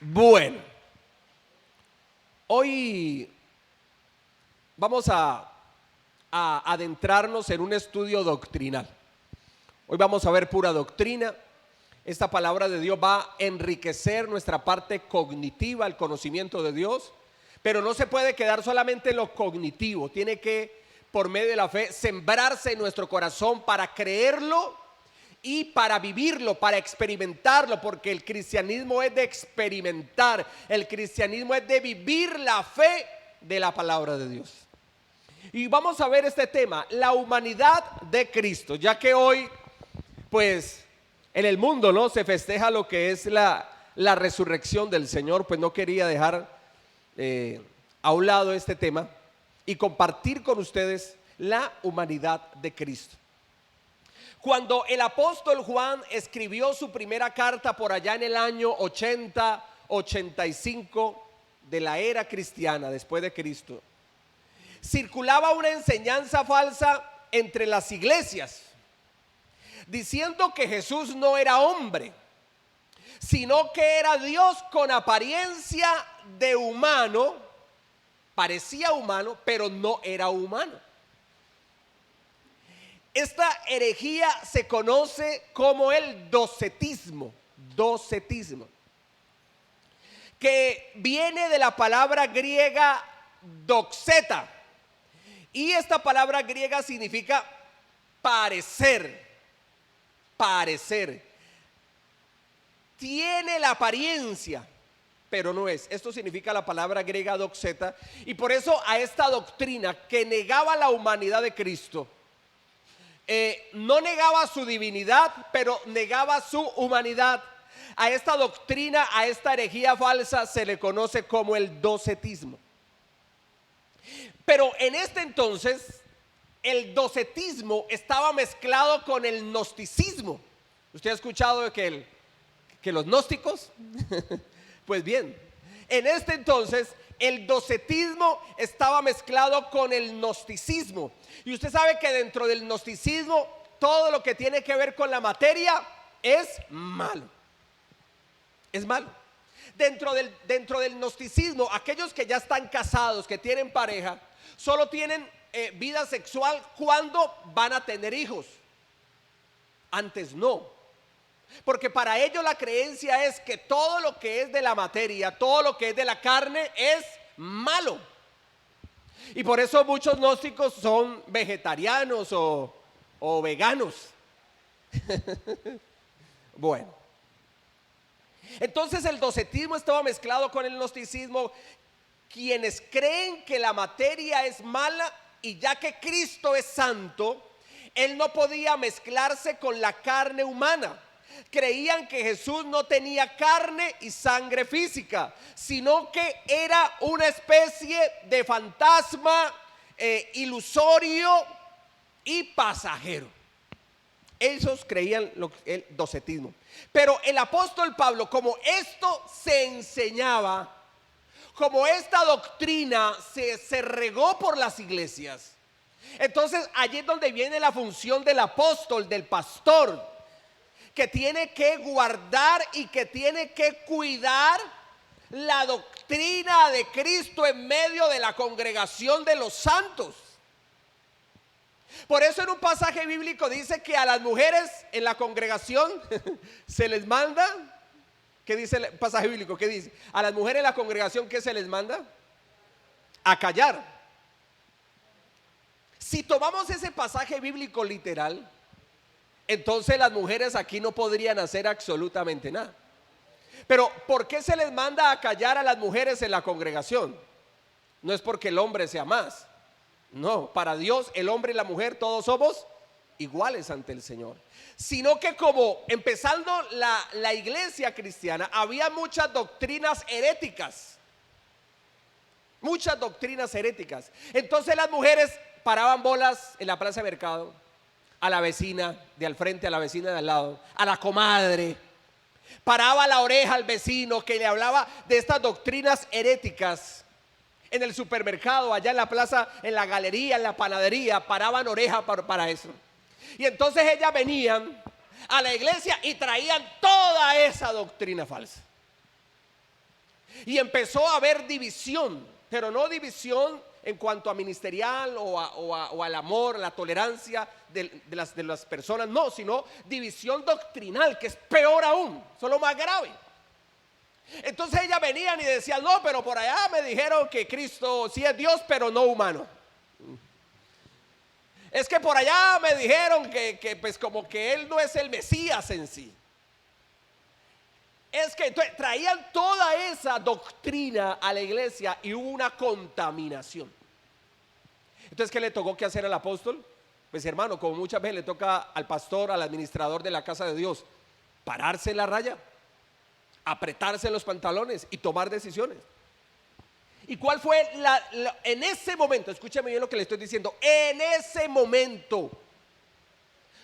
Bueno, hoy vamos a adentrarnos en un estudio doctrinal. Hoy vamos a ver pura doctrina. Esta palabra de Dios va a enriquecer nuestra parte cognitiva, el conocimiento de Dios, pero no se puede quedar solamente en lo cognitivo. Tiene que, por medio de la fe, sembrarse en nuestro corazón para creerlo y para vivirlo, para experimentarlo, porque el cristianismo es de experimentar, el cristianismo es de vivir la fe de la palabra de Dios. Y vamos a ver este tema, la humanidad de Cristo, ya que hoy, pues, en el mundo, ¿no?, se festeja lo que es la resurrección del Señor. Pues no quería dejar a un lado este tema y compartir con ustedes la humanidad de Cristo. Cuando el apóstol Juan escribió su primera carta por allá en el año 80-85 de la era cristiana, después de Cristo, circulaba una enseñanza falsa entre las iglesias, diciendo que Jesús no era hombre, sino que era Dios con apariencia de humano. Parecía humano, pero no era humano. Esta herejía se conoce como el docetismo, que viene de la palabra griega doxeta, y esta palabra griega significa parecer. Tiene la apariencia, pero no es. Esto significa la palabra griega doxeta, y por eso a esta doctrina que negaba la humanidad de Cristo, no negaba su divinidad, pero negaba su humanidad. A esta doctrina, a esta herejía falsa, se le conoce como el docetismo. Pero en este entonces, el docetismo estaba mezclado con el gnosticismo. ¿Usted ha escuchado que los gnósticos? Pues bien, en este entonces el docetismo estaba mezclado con el gnosticismo. Y usted sabe que dentro del gnosticismo todo lo que tiene que ver con la materia es malo. Es malo. Dentro del gnosticismo, aquellos que ya están casados, que tienen pareja, solo tienen vida sexual cuando van a tener hijos. Antes no. Porque para ellos la creencia es que todo lo que es de la materia, todo lo que es de la carne es malo. Y por eso muchos gnósticos son vegetarianos o veganos. Bueno, entonces el docetismo estaba mezclado con el gnosticismo, quienes creen que la materia es mala, y ya que Cristo es santo, Él no podía mezclarse con la carne humana. Creían que Jesús no tenía carne y sangre física, sino que era una especie de fantasma ilusorio y pasajero. Ellos creían el docetismo. Pero el apóstol Pablo, como esto se enseñaba, como esta doctrina se regó por las iglesias, entonces allí es donde viene la función del apóstol, del pastor, que tiene que guardar y que tiene que cuidar la doctrina de Cristo en medio de la congregación de los santos. Por eso en un pasaje bíblico dice que a las mujeres en la congregación se les manda. ¿Qué dice el pasaje bíblico? ¿Qué dice? A las mujeres en la congregación, ¿qué se les manda? A callar. Si tomamos ese pasaje bíblico literal, entonces las mujeres aquí no podrían hacer absolutamente nada. Pero ¿por qué se les manda a callar a las mujeres en la congregación? No es porque el hombre sea más. No, para Dios el hombre y la mujer todos somos iguales ante el Señor. Sino que como empezando la iglesia cristiana, había muchas doctrinas heréticas. Entonces las mujeres paraban bolas en la plaza de mercado a la vecina de al frente, a la vecina de al lado, a la comadre. Paraba la oreja al vecino que le hablaba de estas doctrinas heréticas. En el supermercado, allá en la plaza, en la galería, en la panadería, paraban oreja para eso. Y entonces ellas venían a la iglesia y traían toda esa doctrina falsa. Y empezó a haber división, pero no división en cuanto a ministerial o al amor, la tolerancia de las personas, no, sino división doctrinal, que es peor aún, eso es lo más grave. Entonces ellas venían y decían, no, pero por allá me dijeron que Cristo sí es Dios, pero no humano. Es que por allá me dijeron que pues como que Él no es el Mesías en sí. Es que traían toda esa doctrina a la iglesia y hubo una contaminación. Entonces, ¿qué le tocó que hacer al apóstol? Pues hermano, como muchas veces le toca al pastor, al administrador de la casa de Dios, pararse en la raya, apretarse los pantalones y tomar decisiones. ¿Y cuál fue en ese momento? Escúcheme bien lo que le estoy diciendo. En ese momento,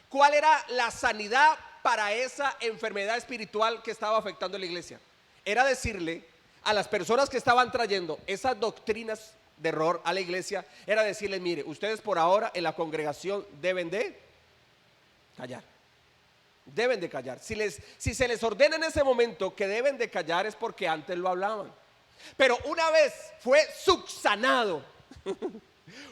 ¿cuál era la sanidad para esa enfermedad espiritual que estaba afectando a la iglesia? Era decirle a las personas que estaban trayendo esas doctrinas de error a la iglesia, era decirles, mire, ustedes por ahora en la congregación deben de callar. Deben de callar. Si se les ordena en ese momento que deben de callar, es porque antes lo hablaban. Pero una vez fue subsanado,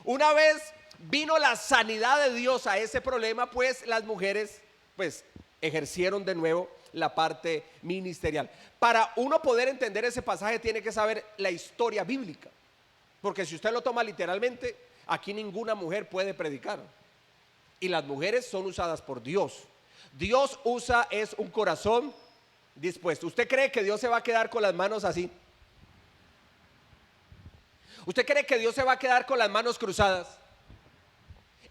una vez vino la sanidad de Dios a ese problema, pues las mujeres pues ejercieron de nuevo la parte ministerial. Para uno poder entender ese pasaje tiene que saber la historia bíblica, porque si usted lo toma literalmente, aquí ninguna mujer puede predicar y las mujeres son usadas por Dios. Dios usa es un corazón dispuesto. ¿Usted cree que Dios se va a quedar con las manos así? ¿Usted cree que Dios se va a quedar con las manos cruzadas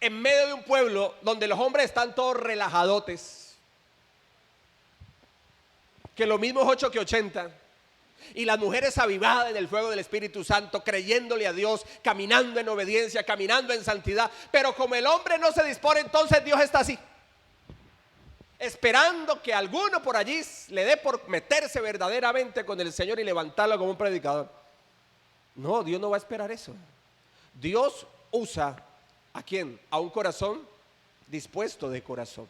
en medio de un pueblo donde los hombres están todos relajadotes, que lo mismo es 8 que 80, y las mujeres avivadas en el fuego del Espíritu Santo, creyéndole a Dios, caminando en obediencia, caminando en santidad? Pero como el hombre no se dispone, entonces Dios está así, esperando que alguno por allí le dé por meterse verdaderamente con el Señor y levantarlo como un predicador. No, Dios no va a esperar eso. Dios usa ¿a quién? A un corazón dispuesto de corazón.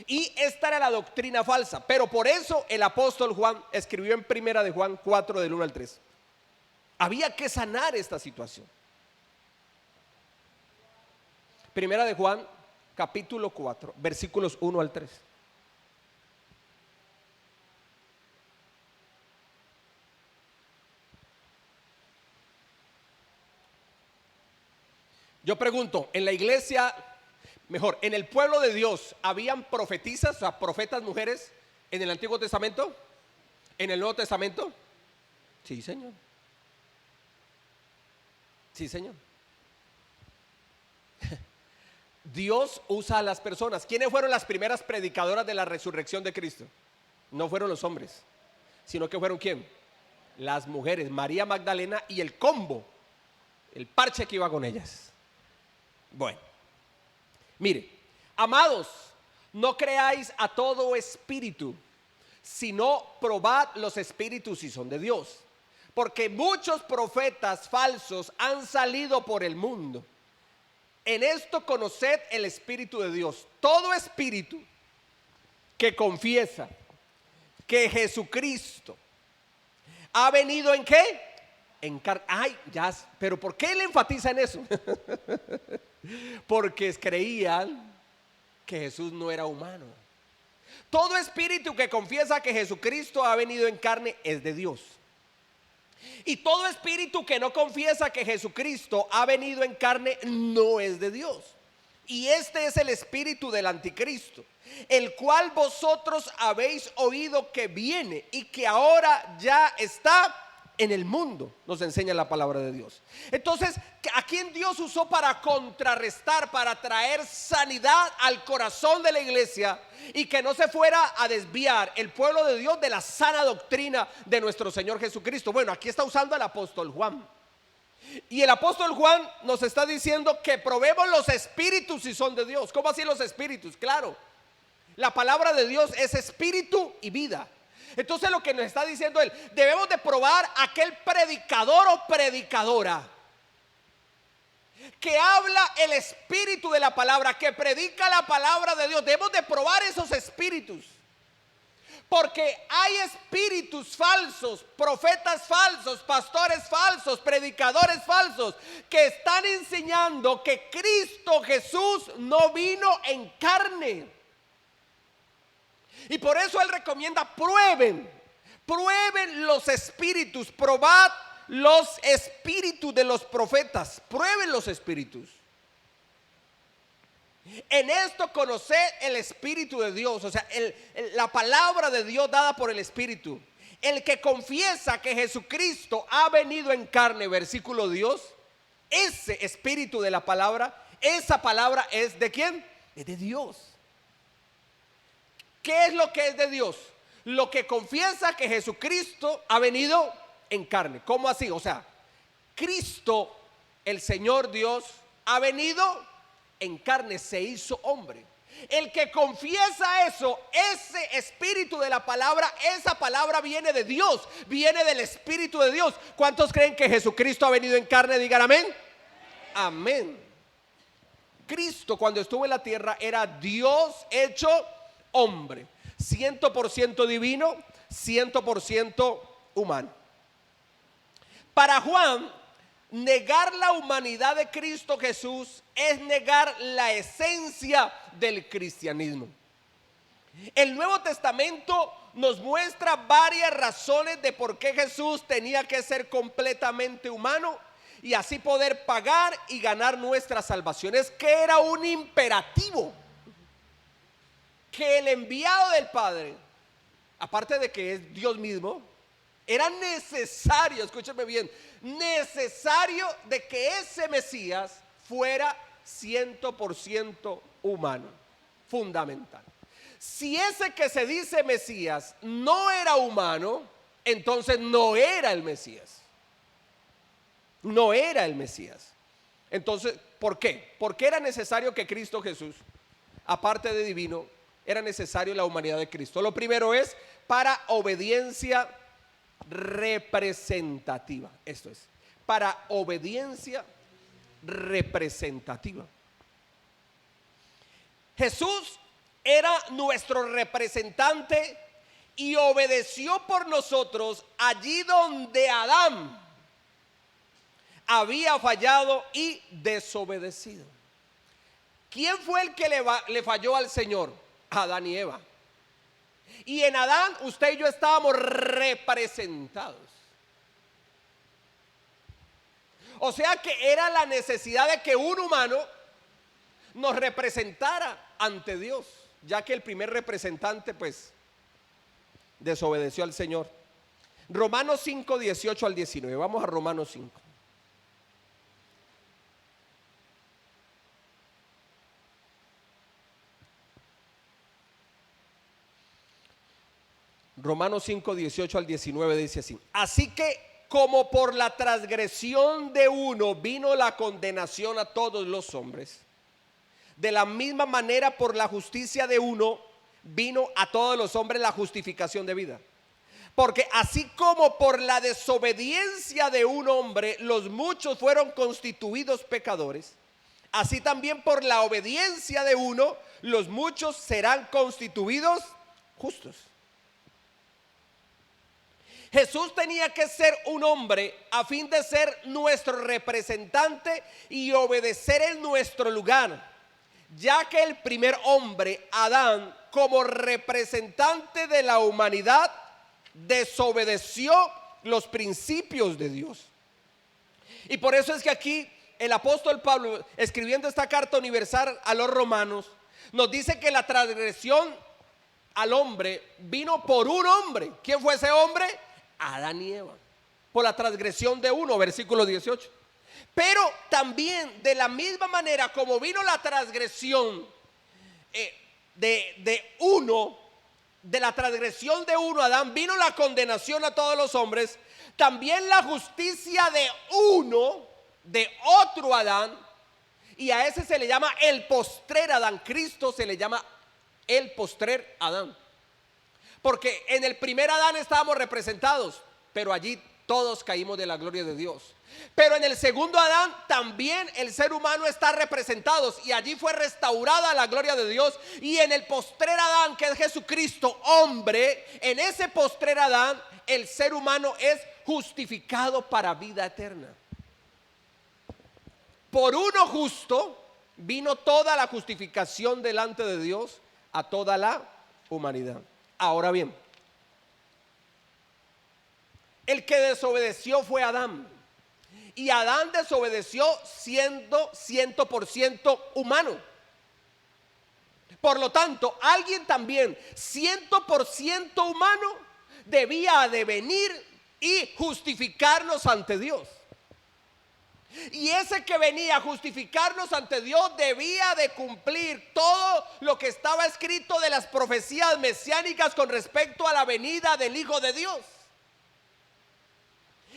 Y esta era la doctrina falsa, pero por eso el apóstol Juan escribió en primera de Juan 4 del 1 al 3. Había que sanar esta situación. Primera de Juan capítulo 4 versículos 1 al 3. Yo pregunto, en la iglesia, mejor, en el pueblo de Dios, ¿habían profetisas, o sea, profetas mujeres en el Antiguo Testamento? ¿En el Nuevo Testamento? Sí, Señor. Sí, Señor. Dios usa a las personas. ¿Quiénes fueron las primeras predicadoras de la resurrección de Cristo? No fueron los hombres, sino que fueron ¿quién? Las mujeres, María Magdalena y el combo, el parche que iba con ellas. Bueno, mire, amados, no creáis a todo espíritu, sino probad los espíritus si son de Dios, porque muchos profetas falsos han salido por el mundo. En esto conoced el Espíritu de Dios. Todo espíritu que confiesa que Jesucristo ha venido ¿en qué? Ay, ya, pero ¿por qué él enfatiza en eso? Porque creían que Jesús no era humano. Todo espíritu que confiesa que Jesucristo ha venido en carne es de Dios. Y todo espíritu que no confiesa que Jesucristo ha venido en carne no es de Dios. Y este es el espíritu del anticristo, el cual vosotros habéis oído que viene y que ahora ya está en el mundo, nos enseña la palabra de Dios. Entonces, ¿a quién Dios usó para contrarrestar, para traer sanidad al corazón de la iglesia y que no se fuera a desviar el pueblo de Dios de la sana doctrina de nuestro Señor Jesucristo? Bueno, aquí está usando al apóstol Juan. Y el apóstol Juan nos está diciendo que probemos los espíritus si son de Dios. ¿Cómo así los espíritus? Claro, la palabra de Dios es espíritu y vida. Entonces lo que nos está diciendo él, debemos de probar aquel predicador o predicadora que habla el espíritu de la palabra, que predica la palabra de Dios. Debemos de probar esos espíritus, Porque hay espíritus falsos, profetas falsos, pastores falsos, predicadores falsos, que están enseñando que Cristo Jesús no vino en carne. Y por eso Él recomienda: prueben los espíritus, probad los espíritus de los profetas, prueben los espíritus. En esto conoced el Espíritu de Dios, o sea, la palabra de Dios dada por el Espíritu. El que confiesa que Jesucristo ha venido en carne, versículo Dios, ese Espíritu de la palabra, esa palabra es ¿de quién? Es de Dios. ¿Qué es lo que es de Dios? Lo que confiesa que Jesucristo ha venido en carne. ¿Cómo así? O sea, Cristo, el Señor Dios, ha venido en carne, se hizo hombre. El que confiesa eso, ese espíritu de la palabra, esa palabra viene de Dios, viene del Espíritu de Dios. ¿Cuántos creen que Jesucristo ha venido en carne? Digan amén. Amén. Cristo, cuando estuvo en la tierra, era Dios hecho hombre, 100% divino, 100% humano. Para Juan, negar la humanidad de Cristo Jesús es negar la esencia del cristianismo. El Nuevo Testamento nos muestra varias razones de por qué Jesús tenía que ser completamente humano y así poder pagar y ganar nuestra salvación. Es que era un imperativo que el enviado del Padre, aparte de que es Dios mismo, era necesario, escúcheme bien, necesario de que ese Mesías fuera 100% humano, fundamental. Si ese que se dice Mesías no era humano, entonces no era el Mesías. No era el Mesías. Entonces, ¿por qué? Porque era necesario que Cristo Jesús, aparte de divino, era necesario la humanidad de Cristo. Lo primero es para obediencia representativa. Esto es, para obediencia representativa. Jesús era nuestro representante y obedeció por nosotros allí donde Adán había fallado y desobedecido. ¿Quién fue el que le falló al Señor? Adán y Eva. Y en Adán usted y yo estábamos representados. O sea que era la necesidad de que un humano nos representara ante Dios, ya que el primer representante pues desobedeció al Señor. Romanos 5, 18 al 19. Vamos a Romanos 5. Romanos 5, 18 al 19 dice así: así que como por la transgresión de uno vino la condenación a todos los hombres, de la misma manera por la justicia de uno vino a todos los hombres la justificación de vida. Porque así como por la desobediencia de un hombre los muchos fueron constituidos pecadores, así también por la obediencia de uno los muchos serán constituidos justos. Jesús tenía que ser un hombre a fin de ser nuestro representante y obedecer en nuestro lugar, ya que el primer hombre, Adán, como representante de la humanidad, desobedeció los principios de Dios. Y por eso es que aquí el apóstol Pablo, escribiendo esta carta universal a los romanos, nos dice que la transgresión al hombre vino por un hombre. ¿Quién fue ese hombre? Adán y Eva, por la transgresión de uno, versículo 18. Pero también de la misma manera como vino la transgresión de uno, de la transgresión de uno, Adán, vino la condenación a todos los hombres, también la justicia de uno, de otro Adán, y a ese se le llama el postrer Adán. Cristo se le llama el postrer Adán. Porque en el primer Adán estábamos representados, pero allí Todos caímos de la gloria de Dios. Pero en el segundo Adán también el ser humano está representado y allí fue restaurada la gloria de Dios. Y en el postrer Adán, que es Jesucristo, hombre, en ese postrer Adán el ser humano es justificado para vida eterna. Por uno justo vino toda la justificación delante de Dios a toda la humanidad. Ahora bien, el que desobedeció fue Adán. Y Adán desobedeció siendo 100% humano. Por lo tanto, alguien también 100% humano debía de venir y justificarnos ante Dios. Y ese que venía a justificarnos ante Dios debía de cumplir todo lo que estaba escrito de las profecías mesiánicas con respecto a la venida del Hijo de Dios.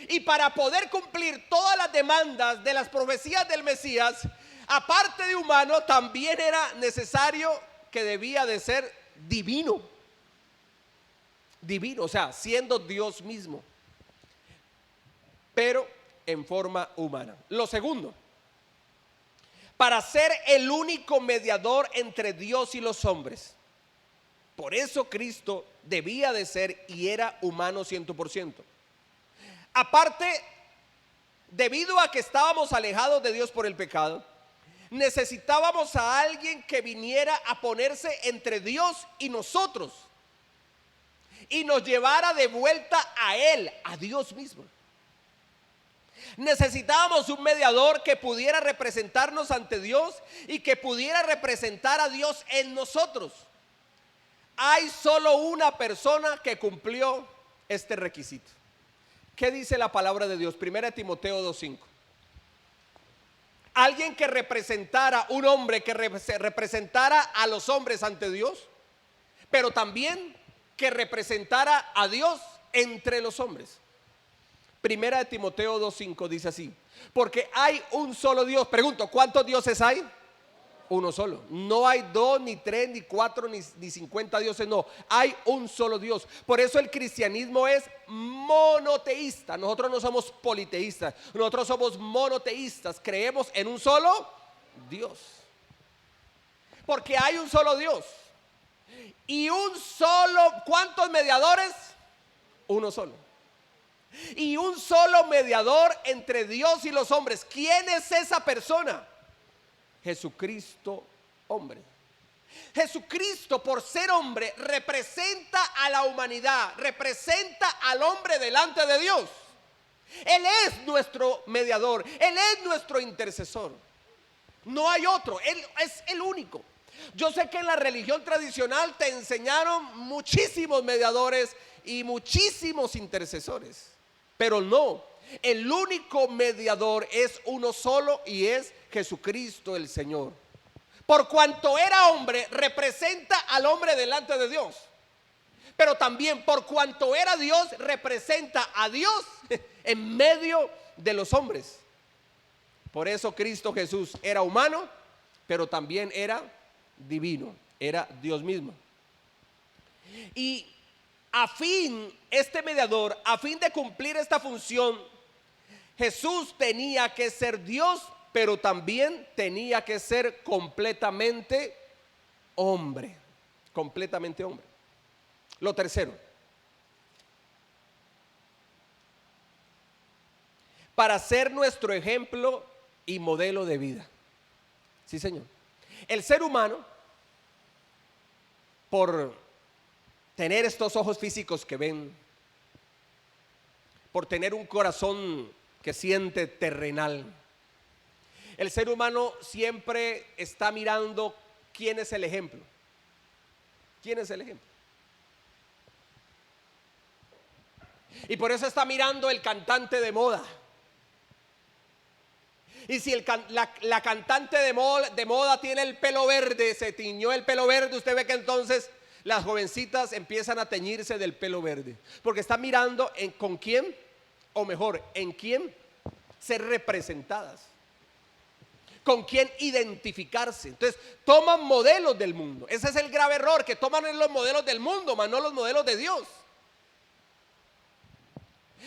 Y para poder cumplir todas las demandas de las profecías del Mesías, aparte de humano, también era necesario que debía de ser divino. Divino, o sea, siendo Dios mismo, pero en forma humana. Lo segundo, para ser el único mediador entre Dios y los hombres. Por eso Cristo debía de ser y era humano 100%. Aparte, debido a que estábamos alejados de Dios por el pecado, necesitábamos a alguien que viniera a ponerse entre Dios y nosotros y nos llevara de vuelta a Él, a Dios mismo. Necesitábamos un mediador que pudiera representarnos ante Dios y que pudiera representar a Dios en nosotros. Hay solo una persona que cumplió este requisito. ¿Qué dice la palabra de Dios? 1 Timoteo 2:5. Alguien que representara, un hombre que representara a los hombres ante Dios, pero también que representara a Dios entre los hombres. 1 Timoteo 2:5 dice así: porque hay un solo Dios. Pregunto, ¿cuántos dioses hay? Uno solo. No hay 2, ni 3, ni 4, ni 50 dioses, no. Hay un solo Dios. Por eso el cristianismo es monoteísta. Nosotros no somos politeístas, nosotros somos monoteístas. Creemos en un solo Dios. Porque hay un solo Dios. Y un solo, ¿cuántos mediadores? Uno solo. Y un solo mediador entre Dios y los hombres. ¿Quién es esa persona? Jesucristo, hombre. Jesucristo, por ser hombre, representa a la humanidad, representa al hombre delante de Dios. Él es nuestro mediador, Él es nuestro intercesor. No hay otro, Él es el único. Yo sé que en la religión tradicional te enseñaron muchísimos mediadores y muchísimos intercesores, pero no, el único mediador es uno solo y es Jesucristo el Señor. Por cuanto era hombre, representa al hombre delante de Dios, pero también por cuanto era Dios, representa a Dios en medio de los hombres. Por eso Cristo Jesús era humano, pero también era divino, era Dios mismo. Y este mediador, a fin de cumplir esta función, Jesús tenía que ser Dios, pero también tenía que ser completamente hombre. Completamente hombre. Lo tercero, para ser nuestro ejemplo y modelo de vida. Sí, Señor. El ser humano, por tener estos ojos físicos que ven, por tener un corazón que siente terrenal, el ser humano siempre está mirando quién es el ejemplo. ¿Quién es el ejemplo? Y por eso está mirando el cantante de moda. Y si la cantante de moda tiene el pelo verde, se tiñó el pelo verde, usted ve que entonces las jovencitas empiezan a teñirse del pelo verde, porque está mirando con quién, o mejor, en quién ser representadas, con quién identificarse. Entonces toman modelos del mundo. Ese es el grave error, que toman los modelos del mundo, mas no los modelos de Dios.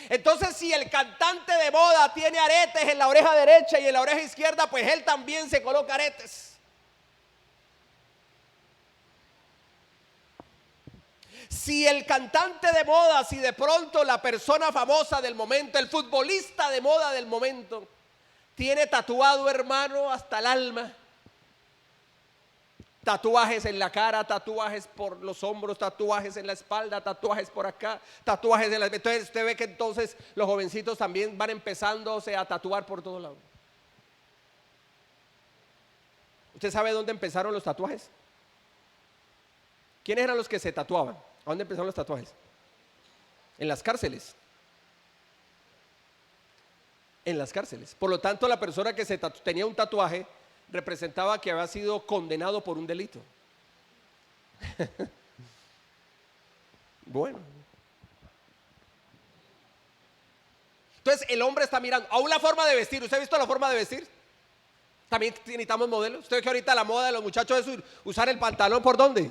Entonces, si el cantante de moda tiene aretes en la oreja derecha y en la oreja izquierda, pues él también se coloca aretes. Si el cantante de moda, si de pronto la persona famosa del momento, el futbolista de moda del momento, tiene tatuado, hermano, hasta el alma, tatuajes en la cara, tatuajes por los hombros, tatuajes en la espalda, tatuajes por acá, tatuajes en la... Entonces usted ve que entonces los jovencitos también van empezándose a tatuar por todos lados. ¿Usted sabe dónde empezaron los tatuajes? ¿Quiénes eran los que se tatuaban? ¿A dónde empezaron los tatuajes? En las cárceles. En las cárceles. Por lo tanto, la persona que tenía un tatuaje representaba que había sido condenado por un delito. Bueno. Entonces el hombre está mirando. Aún la forma de vestir. ¿Usted ha visto la forma de vestir? También necesitamos modelos. Usted ve que ahorita la moda de los muchachos es usar el pantalón ¿por dónde?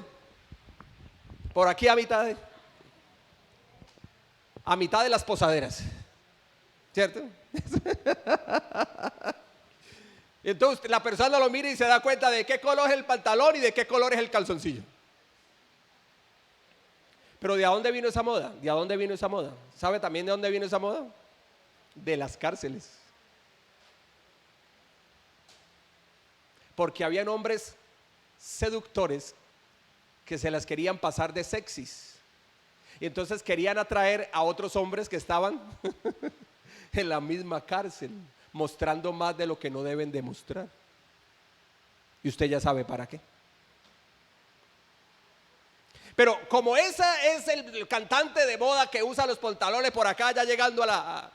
Por aquí a mitad de las posaderas, ¿cierto? Entonces la persona lo mira y se da cuenta de qué color es el pantalón y de qué color es el calzoncillo. Pero ¿de dónde vino esa moda? ¿De dónde vino esa moda? ¿Sabe también de dónde vino esa moda? De las cárceles. Porque habían hombres seductores que se las querían pasar de sexys. Y entonces querían atraer a otros hombres que estaban en la misma cárcel, mostrando más de lo que no deben demostrar. Y usted ya sabe para qué. Pero como ese es el cantante de moda que usa los pantalones por acá, ya llegando a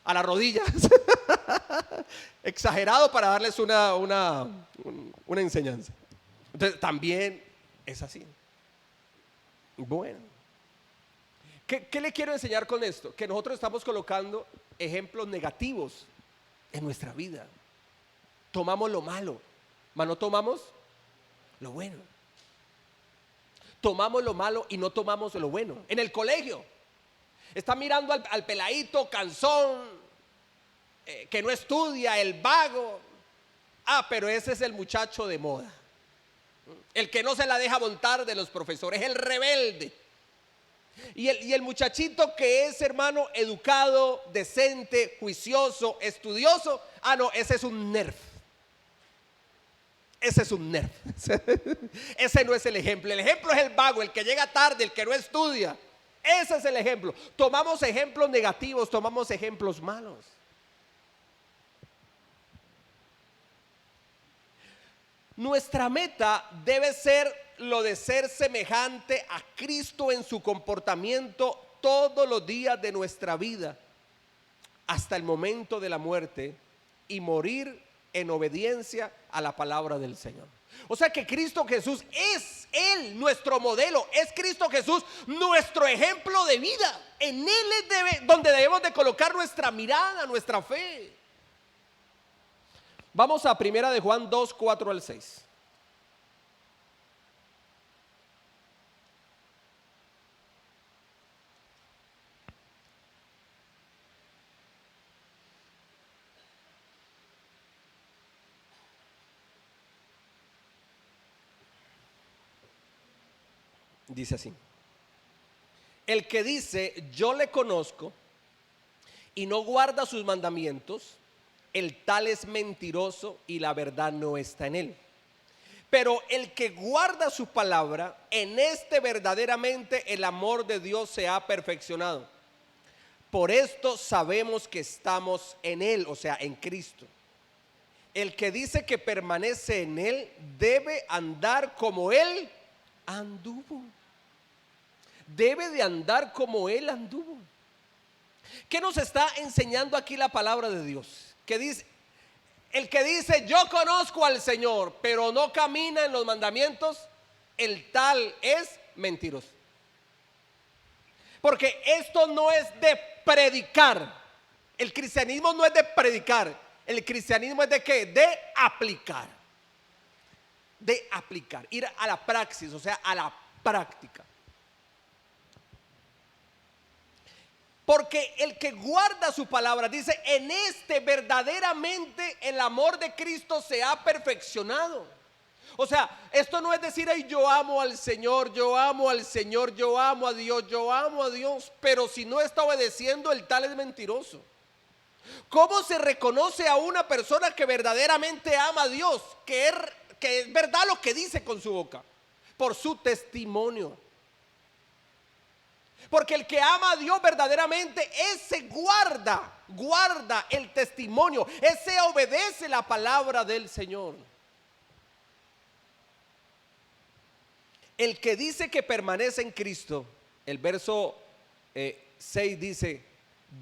las rodillas, exagerado para darles una enseñanza. Entonces también es así. Bueno, ¿qué le quiero enseñar con esto? Que nosotros estamos colocando ejemplos negativos en nuestra vida. Tomamos lo malo, mas no tomamos lo bueno. Tomamos lo malo y no tomamos lo bueno. En el colegio está mirando al peladito cansón, que no estudia, el vago. Pero ese es el muchacho de moda, el que no se la deja montar de los profesores, el rebelde. Y el muchachito que es, hermano, educado, decente, juicioso, estudioso, no, ese es un nerd. Ese es un nerd. Ese no es el ejemplo. El ejemplo es el vago, el que llega tarde, el que no estudia. Ese es el ejemplo. Tomamos ejemplos negativos, tomamos ejemplos malos. Nuestra meta debe ser lo de ser semejante a Cristo en su comportamiento todos los días de nuestra vida, hasta el momento de la muerte, y morir en obediencia a la palabra del Señor. O sea que Cristo Jesús es Él nuestro modelo, es Cristo Jesús nuestro ejemplo de vida. En Él es donde debemos de colocar nuestra mirada, nuestra fe. Vamos a Primera de Juan 2, 4 al 6. Dice así: el que dice yo le conozco y no guarda sus mandamientos, el tal es mentiroso y la verdad no está en él. Pero el que guarda su palabra, en este verdaderamente el amor de Dios se ha perfeccionado. Por esto sabemos que estamos en él, o sea, en Cristo. El que dice que permanece en él debe andar como él anduvo. Debe de andar como él anduvo. ¿Qué nos está enseñando aquí la palabra de Dios? Que dice, el que dice yo conozco al Señor, pero no camina en los mandamientos, el tal es mentiroso. Porque esto no es de predicar. El cristianismo no es de predicar. El cristianismo es de ¿qué? De aplicar. De aplicar, ir a la praxis, o sea, a la práctica. Porque el que guarda su palabra, dice, en este verdaderamente el amor de Cristo se ha perfeccionado. O sea, esto no es decir, ay, yo amo al Señor, yo amo al Señor, yo amo a Dios, yo amo a Dios, pero si no está obedeciendo, el tal es mentiroso. ¿Cómo se reconoce a una persona que verdaderamente ama a Dios? Que es verdad lo que dice con su boca, por su testimonio. Porque el que ama a Dios verdaderamente, ese guarda el testimonio, ese obedece la palabra del Señor. El que dice que permanece en Cristo, el verso 6 dice,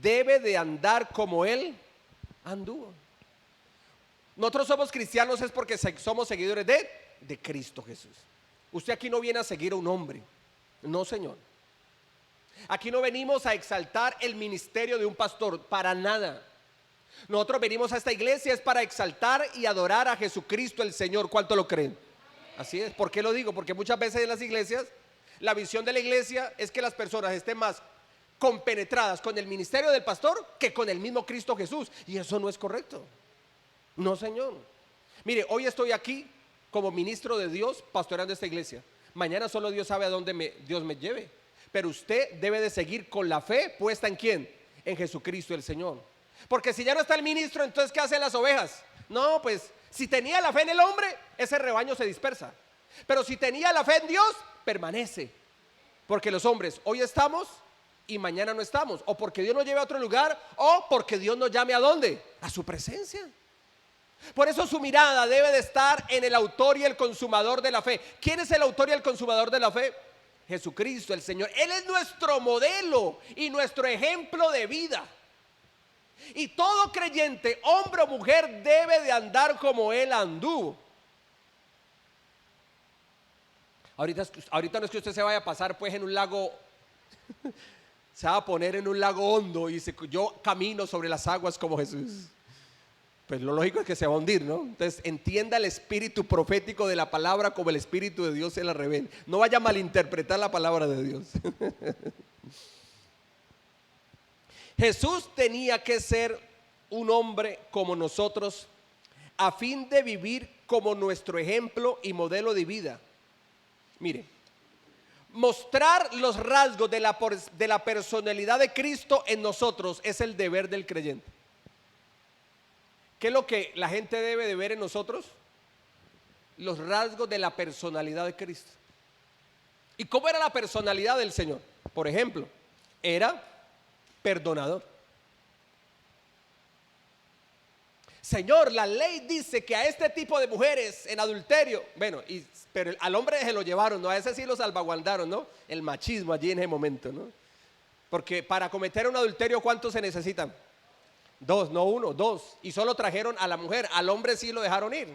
debe de andar como Él anduvo. Nosotros somos cristianos es porque somos seguidores de Cristo Jesús. Usted aquí no viene a seguir a un hombre, no, señor. Aquí no venimos a exaltar el ministerio de un pastor, para nada. Nosotros venimos a esta iglesia es para exaltar y adorar a Jesucristo el Señor. ¿Cuánto lo creen? Así es. ¿Por qué lo digo? Porque muchas veces en las iglesias, la visión de la iglesia es que las personas estén más compenetradas con el ministerio del pastor que con el mismo Cristo Jesús. Y eso no es correcto. No, señor. Mire, hoy estoy aquí como ministro de Dios pastoreando esta iglesia. Mañana solo Dios sabe a dónde Dios me lleve. Pero usted debe de seguir con la fe puesta ¿en quién? En Jesucristo el Señor. Porque si ya no está el ministro, entonces ¿qué hacen las ovejas? No, pues si tenía la fe en el hombre, ese rebaño se dispersa. Pero si tenía la fe en Dios, permanece. Porque los hombres hoy estamos y mañana no estamos. O porque Dios nos lleve a otro lugar, o porque Dios nos llame ¿a dónde? A su presencia. Por eso su mirada debe de estar en el autor y el consumador de la fe. ¿Quién es el autor y el consumador de la fe? Jesucristo el Señor. Él es nuestro modelo y nuestro ejemplo de vida. Y todo creyente, hombre o mujer, debe de andar como Él anduvo. Ahorita no es que usted se vaya a pasar pues en un lago, se va a poner en un lago hondo y dice, yo camino sobre las aguas como Jesús. Pues lo lógico es que se va a hundir, ¿no? Entonces entienda el espíritu profético de la palabra como el espíritu de Dios se la revela. No vaya a malinterpretar la palabra de Dios. Jesús tenía que ser un hombre como nosotros a fin de vivir como nuestro ejemplo y modelo de vida. Mire, mostrar los rasgos de la personalidad de Cristo en nosotros es el deber del creyente. ¿Qué es lo que la gente debe de ver en nosotros? Los rasgos de la personalidad de Cristo. ¿Y cómo era la personalidad del Señor? Por ejemplo, era perdonador. Señor, la ley dice que a este tipo de mujeres en adulterio, bueno, pero al hombre se lo llevaron, ¿no? A ese sí lo salvaguardaron, ¿no? El machismo allí en ese momento, ¿no? Porque para cometer un adulterio, ¿cuántos se necesitan? Dos, no uno, dos. Y solo trajeron a la mujer, al hombre sí lo dejaron ir.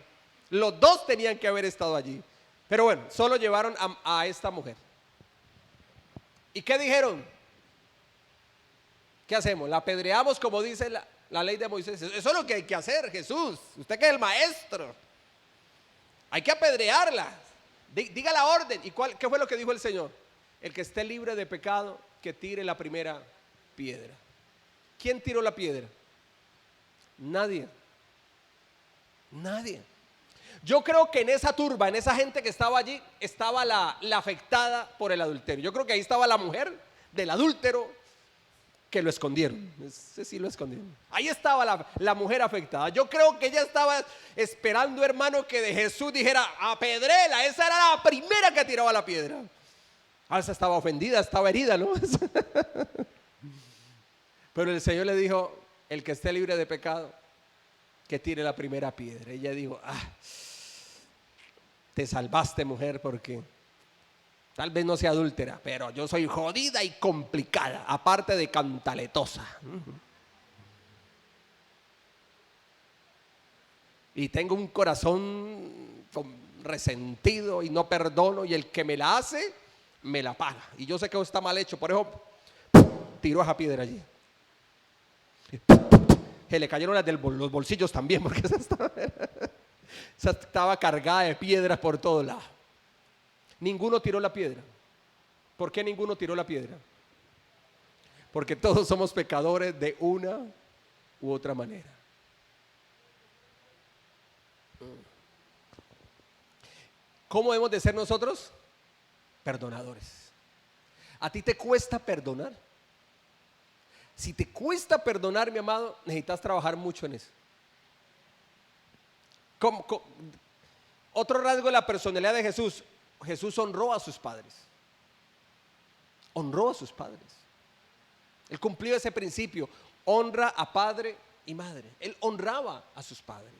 Los dos tenían que haber estado allí. Pero bueno, solo llevaron a esta mujer. ¿Y qué dijeron? ¿Qué hacemos? ¿La apedreamos como dice la ley de Moisés? Eso es lo que hay que hacer, Jesús. Usted que es el maestro. Hay que apedrearla. Diga la orden. ¿Y qué fue lo que dijo el Señor? El que esté libre de pecado, que tire la primera piedra. ¿Quién tiró la piedra? Nadie. Nadie. Yo creo que en esa turba, en esa gente que estaba allí, estaba la afectada por el adulterio. Yo creo que ahí estaba la mujer del adúltero que lo escondieron. Ese sí lo escondieron. Ahí estaba la mujer afectada. Yo creo que ella estaba esperando, hermano, que de Jesús dijera, apedréla. Esa era la primera que tiraba la piedra. Esa estaba ofendida, estaba herida, ¿no? Pero el Señor le dijo, el que esté libre de pecado, que tire la primera piedra. Ella dijo, te salvaste, mujer, porque tal vez no sea adúltera, pero yo soy jodida y complicada, aparte de cantaletosa. Y tengo un corazón resentido y no perdono, y el que me la hace, me la paga. Y yo sé que está mal hecho, por eso tiró esa piedra allí. Se le cayeron los bolsillos también, porque esa estaba cargada de piedras por todos lados. Ninguno tiró la piedra. ¿Por qué ninguno tiró la piedra? porque todos somos pecadores de una u otra manera. ¿Cómo debemos de ser nosotros? Perdonadores. ¿A ti te cuesta perdonar? Si te cuesta perdonar, mi amado, necesitas trabajar mucho en eso. Otro rasgo de la personalidad de Jesús: Jesús honró a sus padres. Honró a sus padres. Él cumplió ese principio: honra a padre y madre. Él honraba a sus padres.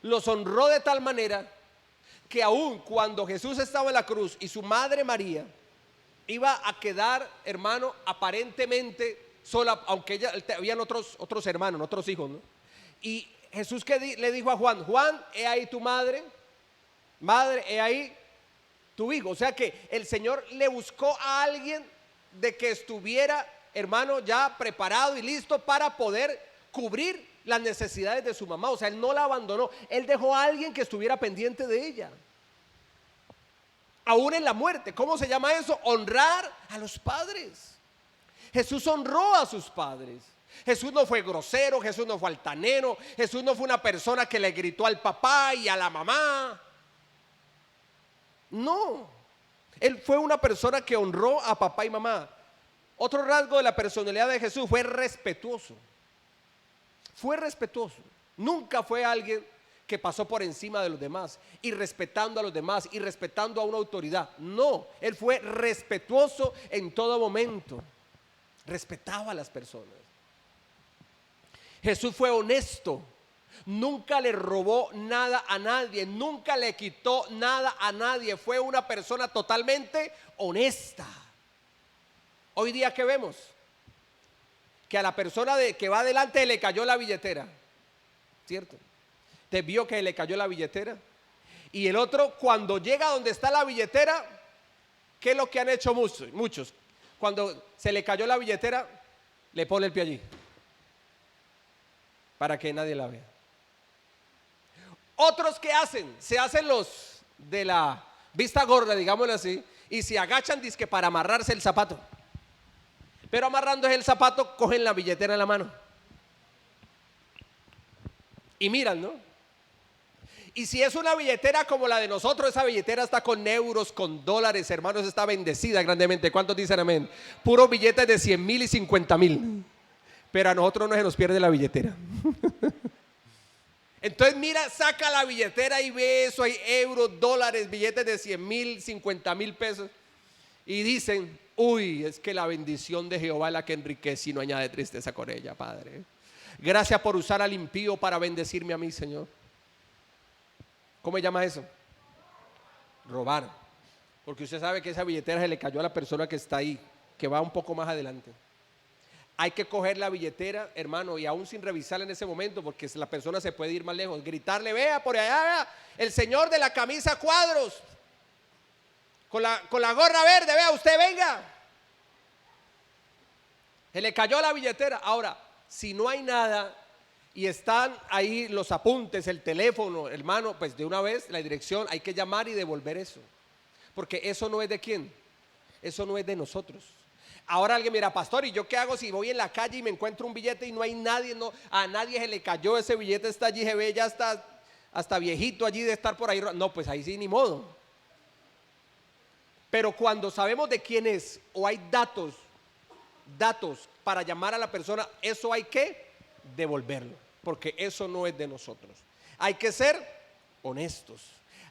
Los honró de tal manera que aún cuando Jesús estaba en la cruz y su madre María iba a quedar, hermano, aparentemente sola, aunque ella, habían otros hermanos, otros hijos, ¿no? Y Jesús le dijo a Juan: Juan, he ahí tu madre, he ahí tu hijo. O sea que el Señor le buscó a alguien de que estuviera, hermano, ya preparado y listo para poder cubrir las necesidades de su mamá. O sea, Él no la abandonó, Él dejó a alguien que estuviera pendiente de ella, aún en la muerte. ¿Cómo se llama eso? Honrar a los padres. Jesús honró a sus padres. Jesús no fue grosero, Jesús no fue altanero, Jesús no fue una persona que le gritó al papá y a la mamá. No, Él fue una persona que honró a papá y mamá. Otro rasgo de la personalidad de Jesús: fue respetuoso. Fue respetuoso. Nunca fue alguien que pasó por encima de los demás, y respetando a los demás, y respetando a una autoridad. No, Él fue respetuoso en todo momento. Respetaba a las personas. Jesús fue honesto. Nunca le robó nada a nadie, nunca le quitó nada a nadie. Fue una persona totalmente honesta. Hoy día, ¿qué vemos? Que a la persona que va adelante le cayó la billetera, ¿cierto? Te vio que le cayó la billetera. Y el otro, cuando llega donde está la billetera, ¿qué es lo que han hecho muchos? Cuando se le cayó la billetera, le pone el pie allí para que nadie la vea. Otros, ¿qué hacen? Se hacen los de la vista gorda, digámoslo así, y se agachan dizque para amarrarse el zapato. Pero amarrándose el zapato, cogen la billetera en la mano y miran, ¿no? Y si es una billetera como la de nosotros, esa billetera está con euros, con dólares, hermanos, está bendecida grandemente. ¿Cuántos dicen amén? Puros billetes de 100,000 y 50,000. Pero a nosotros no se nos pierde la billetera. Entonces mira, saca la billetera y ve eso, hay euros, dólares, billetes de 100,000, 50,000 pesos. Y dicen: uy, es que la bendición de Jehová es la que enriquece y no añade tristeza con ella, Padre. Gracias por usar al impío para bendecirme a mí, Señor. ¿Cómo se llama eso? Robar. Porque usted sabe que esa billetera se le cayó a la persona que está ahí, que va un poco más adelante. Hay que coger la billetera, hermano, y aún sin revisarla en ese momento, porque la persona se puede ir más lejos, gritarle: vea por allá, vea, el señor de la camisa a cuadros, con la gorra verde, vea, usted venga. Se le cayó la billetera. Ahora, si no hay nada y están ahí los apuntes, el teléfono, hermano, pues de una vez la dirección, hay que llamar y devolver eso, porque eso no es de quién, eso no es de nosotros. Ahora alguien mira: pastor, ¿y yo qué hago si voy en la calle y me encuentro un billete y no hay nadie? No, a nadie se le cayó ese billete, está allí, se ve ya hasta viejito allí de estar por ahí. No, pues ahí sí, ni modo. Pero cuando sabemos de quién es, o hay datos para llamar a la persona, eso hay que devolverlo, porque eso no es de nosotros. Hay que ser honestos,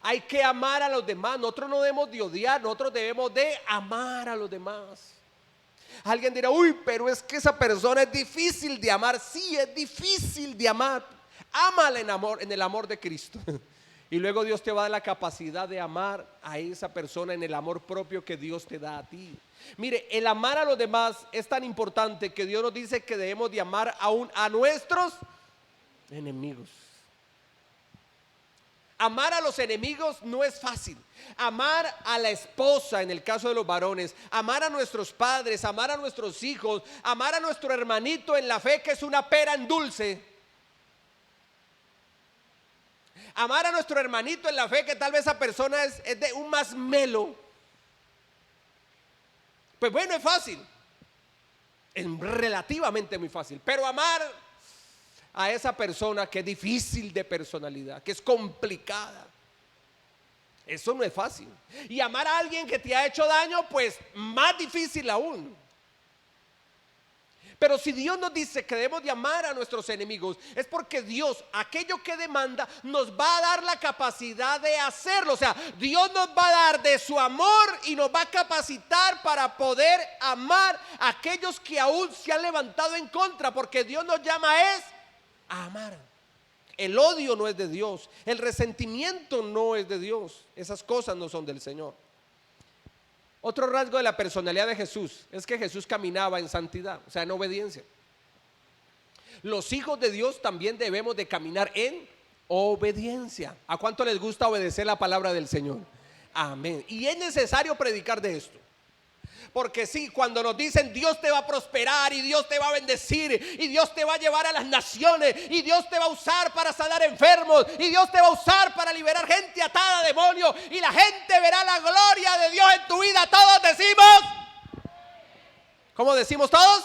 hay que amar a los demás. Nosotros no debemos de odiar, nosotros debemos de amar a los demás. Alguien dirá: uy, pero es que esa persona es difícil de amar. Sí, es difícil de amar. Ámala en el amor de Cristo. Y luego Dios te va a dar la capacidad de amar a esa persona en el amor propio que Dios te da a ti. Mire, el amar a los demás es tan importante que Dios nos dice que debemos de amar aún a nuestros enemigos. Amar a los enemigos no es fácil. Amar a la esposa, en el caso de los varones, amar a nuestros padres, amar a nuestros hijos, amar a nuestro hermanito en la fe, que es una pera en dulce. Amar a nuestro hermanito en la fe, que tal vez esa persona es de un masmelo. Pues bueno, es fácil. Es relativamente muy fácil, pero amar a esa persona que es difícil de personalidad, que es complicada, eso no es fácil. Y amar a alguien que te ha hecho daño, pues más difícil aún. Pero si Dios nos dice que debemos de amar a nuestros enemigos, es porque Dios, aquello que demanda, nos va a dar la capacidad de hacerlo. O sea, Dios nos va a dar de su amor y nos va a capacitar para poder amar a aquellos que aún se han levantado en contra, porque Dios nos llama es a amar. El odio no es de Dios, el resentimiento no es de Dios, esas cosas no son del Señor. Otro rasgo de la personalidad de Jesús es que Jesús caminaba en santidad, o sea, en obediencia. Los hijos de Dios también debemos de caminar en obediencia. ¿A cuánto les gusta obedecer la palabra del Señor? Amén. Y es necesario predicar de esto. Porque sí, cuando nos dicen Dios te va a prosperar y Dios te va a bendecir y Dios te va a llevar a las naciones y Dios te va a usar para sanar enfermos y Dios te va a usar para liberar gente atada a demonios y la gente verá la gloria de Dios en tu vida, todos decimos, ¿cómo decimos todos?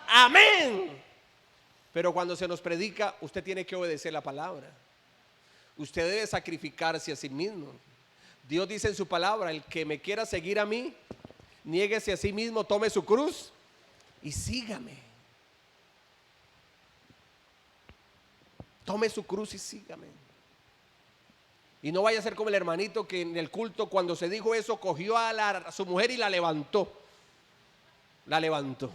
Amén. Pero cuando se nos predica, usted tiene que obedecer la palabra. Usted debe sacrificarse a sí mismo. Dios dice en su palabra, el que me quiera seguir a mí, niéguese a sí mismo, tome su cruz y sígame. Tome su cruz y sígame. Y no vaya a ser como el hermanito que en el culto, cuando se dijo eso, cogió a su mujer y la levantó. La levantó.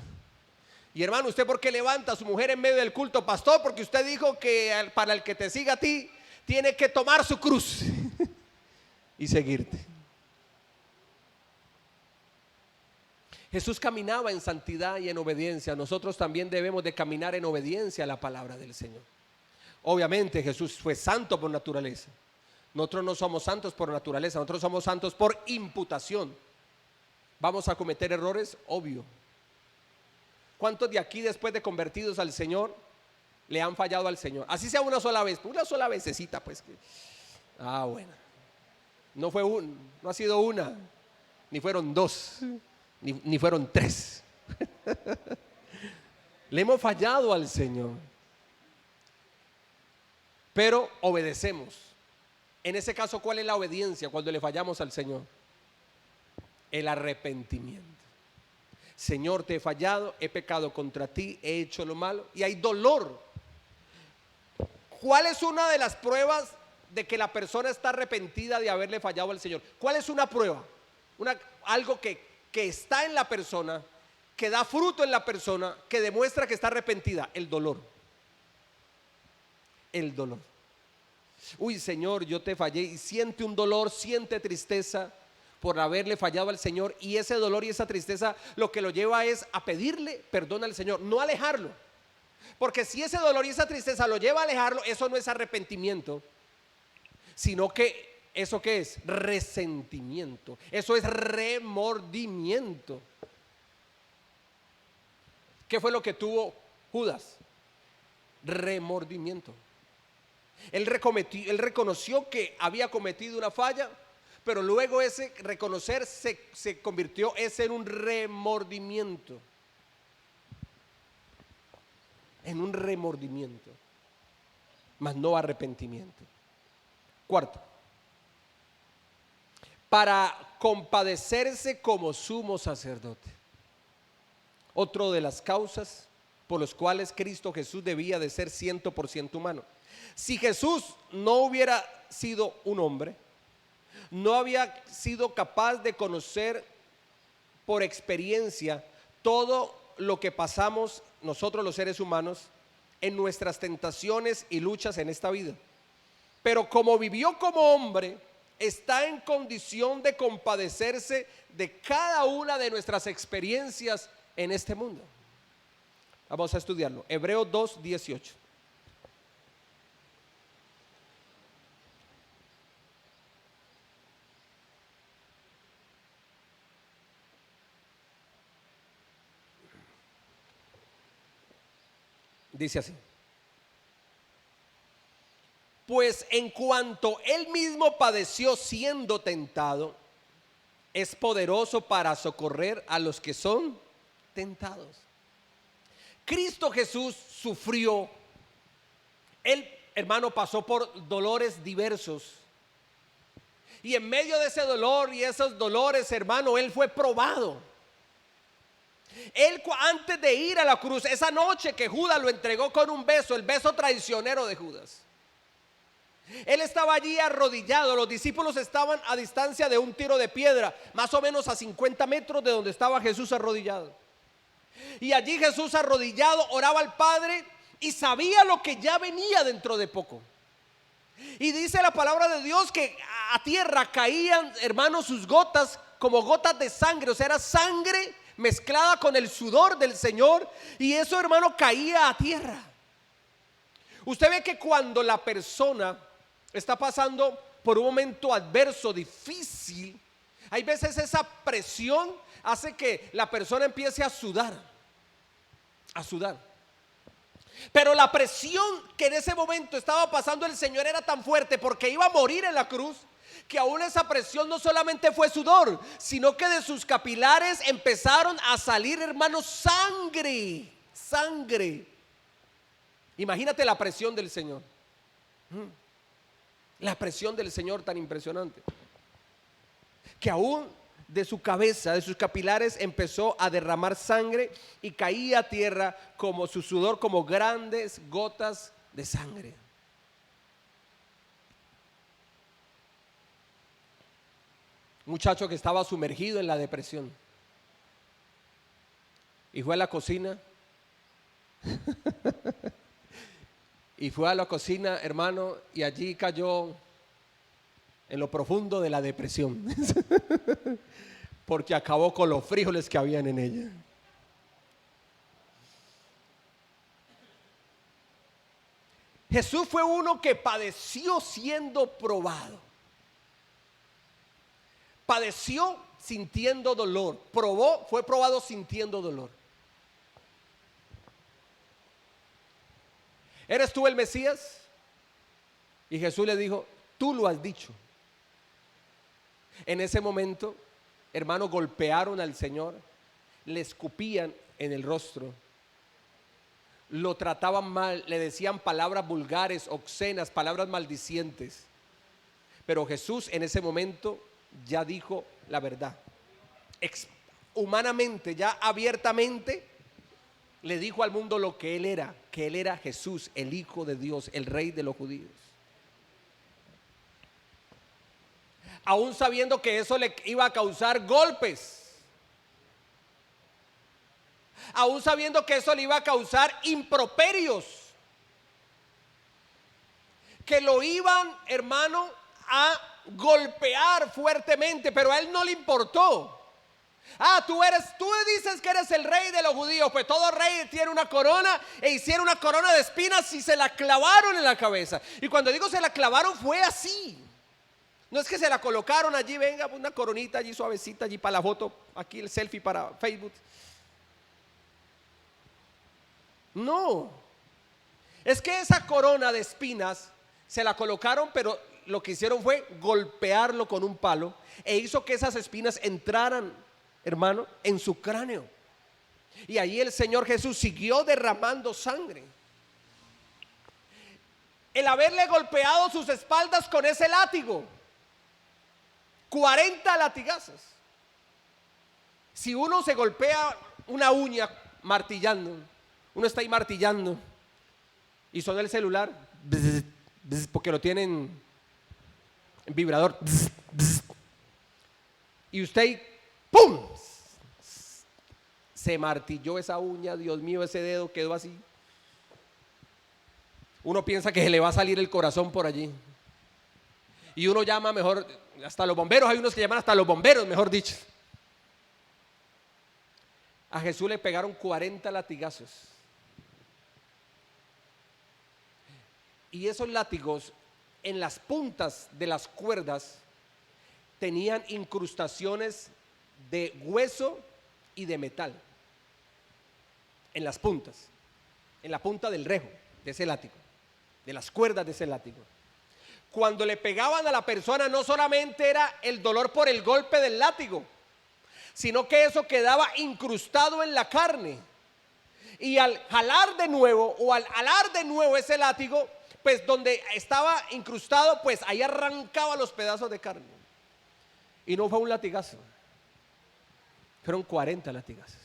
Y hermano, ¿usted por qué levanta a su mujer en medio del culto? Pastor, porque usted dijo que para el que te siga a ti, tiene que tomar su cruz y seguirte. Jesús caminaba en santidad y en obediencia. Nosotros también debemos de caminar en obediencia a la palabra del Señor. Obviamente Jesús fue santo por naturaleza. Nosotros no somos santos por naturaleza, nosotros somos santos por imputación. ¿Vamos a cometer errores? Obvio. ¿Cuántos de aquí después de convertidos al Señor le han fallado al Señor? Así sea una sola vez, una sola vecesita pues. Bueno. No ha sido una, ni fueron dos. Ni fueron tres. Le hemos fallado al Señor, pero obedecemos. En ese caso, ¿cuál es la obediencia cuando le fallamos al Señor? El arrepentimiento. Señor, te he fallado, he pecado contra ti, he hecho lo malo y hay dolor. ¿Cuál es una de las pruebas de que la persona está arrepentida de haberle fallado al Señor? ¿Cuál es una prueba? Algo que está en la persona, que da fruto en la persona, que demuestra que está arrepentida. El dolor. El dolor. Uy, Señor, yo te fallé, y siente un dolor, siente tristeza por haberle fallado al Señor, y ese dolor y esa tristeza lo que lo lleva es a pedirle perdón al Señor, no alejarlo. Porque si ese dolor y esa tristeza lo lleva a alejarlo, eso no es arrepentimiento, sino que ¿eso qué es? Resentimiento. Eso es remordimiento. ¿Qué fue lo que tuvo Judas? Remordimiento. Él reconoció que había cometido una falla, pero luego ese reconocer se convirtió en un remordimiento. En un remordimiento, mas no arrepentimiento. Cuarto, para compadecerse como sumo sacerdote. Otro de las causas por las cuales Cristo Jesús debía de ser 100% humano. Si Jesús no hubiera sido un hombre, no había sido capaz de conocer por experiencia todo lo que pasamos nosotros los seres humanos en nuestras tentaciones y luchas en esta vida. Pero como vivió como hombre, está en condición de compadecerse de cada una de nuestras experiencias en este mundo. Vamos a estudiarlo. Hebreos 2:18. Dice así: pues en cuanto él mismo padeció siendo tentado, es poderoso para socorrer a los que son tentados. Cristo Jesús sufrió. Él, hermano, pasó por dolores diversos. Y en medio de ese dolor y esos dolores, hermano, Él fue probado. Él, antes de ir a la cruz, esa noche que Judas lo entregó con un beso, el beso traicionero de Judas, Él estaba allí arrodillado. Los discípulos estaban a distancia de un tiro de piedra, más o menos a 50 metros de donde estaba Jesús arrodillado. Y allí Jesús arrodillado oraba al Padre y sabía lo que ya venía dentro de poco. Y dice la palabra de Dios que a tierra caían, hermanos, sus gotas como gotas de sangre. O sea, era sangre mezclada con el sudor del Señor. Y eso, hermano, caía a tierra. Usted ve que cuando la persona está pasando por un momento adverso, difícil, hay veces esa presión hace que la persona empiece a sudar. A sudar. Pero la presión que en ese momento estaba pasando el Señor era tan fuerte porque iba a morir en la cruz, que aún esa presión no solamente fue sudor, sino que de sus capilares empezaron a salir, hermanos, sangre. Sangre. Imagínate la presión del Señor. La presión del Señor tan impresionante, que aún de su cabeza, de sus capilares, empezó a derramar sangre y caía a tierra como su sudor, como grandes gotas de sangre. Un muchacho que estaba sumergido en la depresión y fue a la cocina y fue a la cocina, hermano, y allí cayó en lo profundo de la depresión porque acabó con los frijoles que habían en ella. Jesús fue uno que padeció siendo probado. Padeció sintiendo dolor. Fue probado sintiendo dolor. ¿Eres tú el Mesías? Y Jesús le dijo: tú lo has dicho. En ese momento, hermano, golpearon al Señor, le escupían en el rostro, lo trataban mal, le decían palabras vulgares, obscenas, palabras maldicientes. Pero Jesús en ese momento ya dijo la verdad. Humanamente, ya abiertamente, le dijo al mundo lo que Él era, que Él era Jesús, el Hijo de Dios, el Rey de los judíos. Aún sabiendo que eso le iba a causar golpes, aún sabiendo que eso le iba a causar improperios, que lo iban, hermano, a golpear fuertemente, pero a Él no le importó. Tú dices que eres el Rey de los judíos. Pues todo rey tiene una corona, e hicieron una corona de espinas y se la clavaron en la cabeza. Y cuando digo se la clavaron, fue así. No es que se la colocaron allí, venga, una coronita allí suavecita, allí para la foto, aquí el selfie para Facebook. No, es que esa corona de espinas se la colocaron, pero lo que hicieron fue golpearlo con un palo, e hizo que esas espinas entraran, hermano, en su cráneo. Y ahí el Señor Jesús siguió derramando sangre. El haberle golpeado sus espaldas con ese látigo, 40 latigazos. Si uno se golpea una uña martillando, uno está ahí martillando y suena el celular, bzz, bzz, porque lo tienen en vibrador, bzz, bzz, y usted ahí, ¡pum!, se martilló esa uña. Dios mío, ese dedo quedó así. Uno piensa que se le va a salir el corazón por allí. Y uno llama mejor hasta los bomberos. Hay unos que llaman hasta los bomberos, mejor dicho. A Jesús le pegaron 40 latigazos. Y esos látigos, en las puntas de las cuerdas, tenían incrustaciones de hueso y de metal. En las puntas, en la punta del rejo de ese látigo, de las cuerdas de ese látigo. Cuando le pegaban a la persona, no solamente era el dolor por el golpe del látigo, sino que eso quedaba incrustado en la carne. Y al jalar de nuevo o al alar de nuevo ese látigo, pues donde estaba incrustado, pues ahí arrancaba los pedazos de carne. Y no fue un latigazo, fueron 40 latigazos.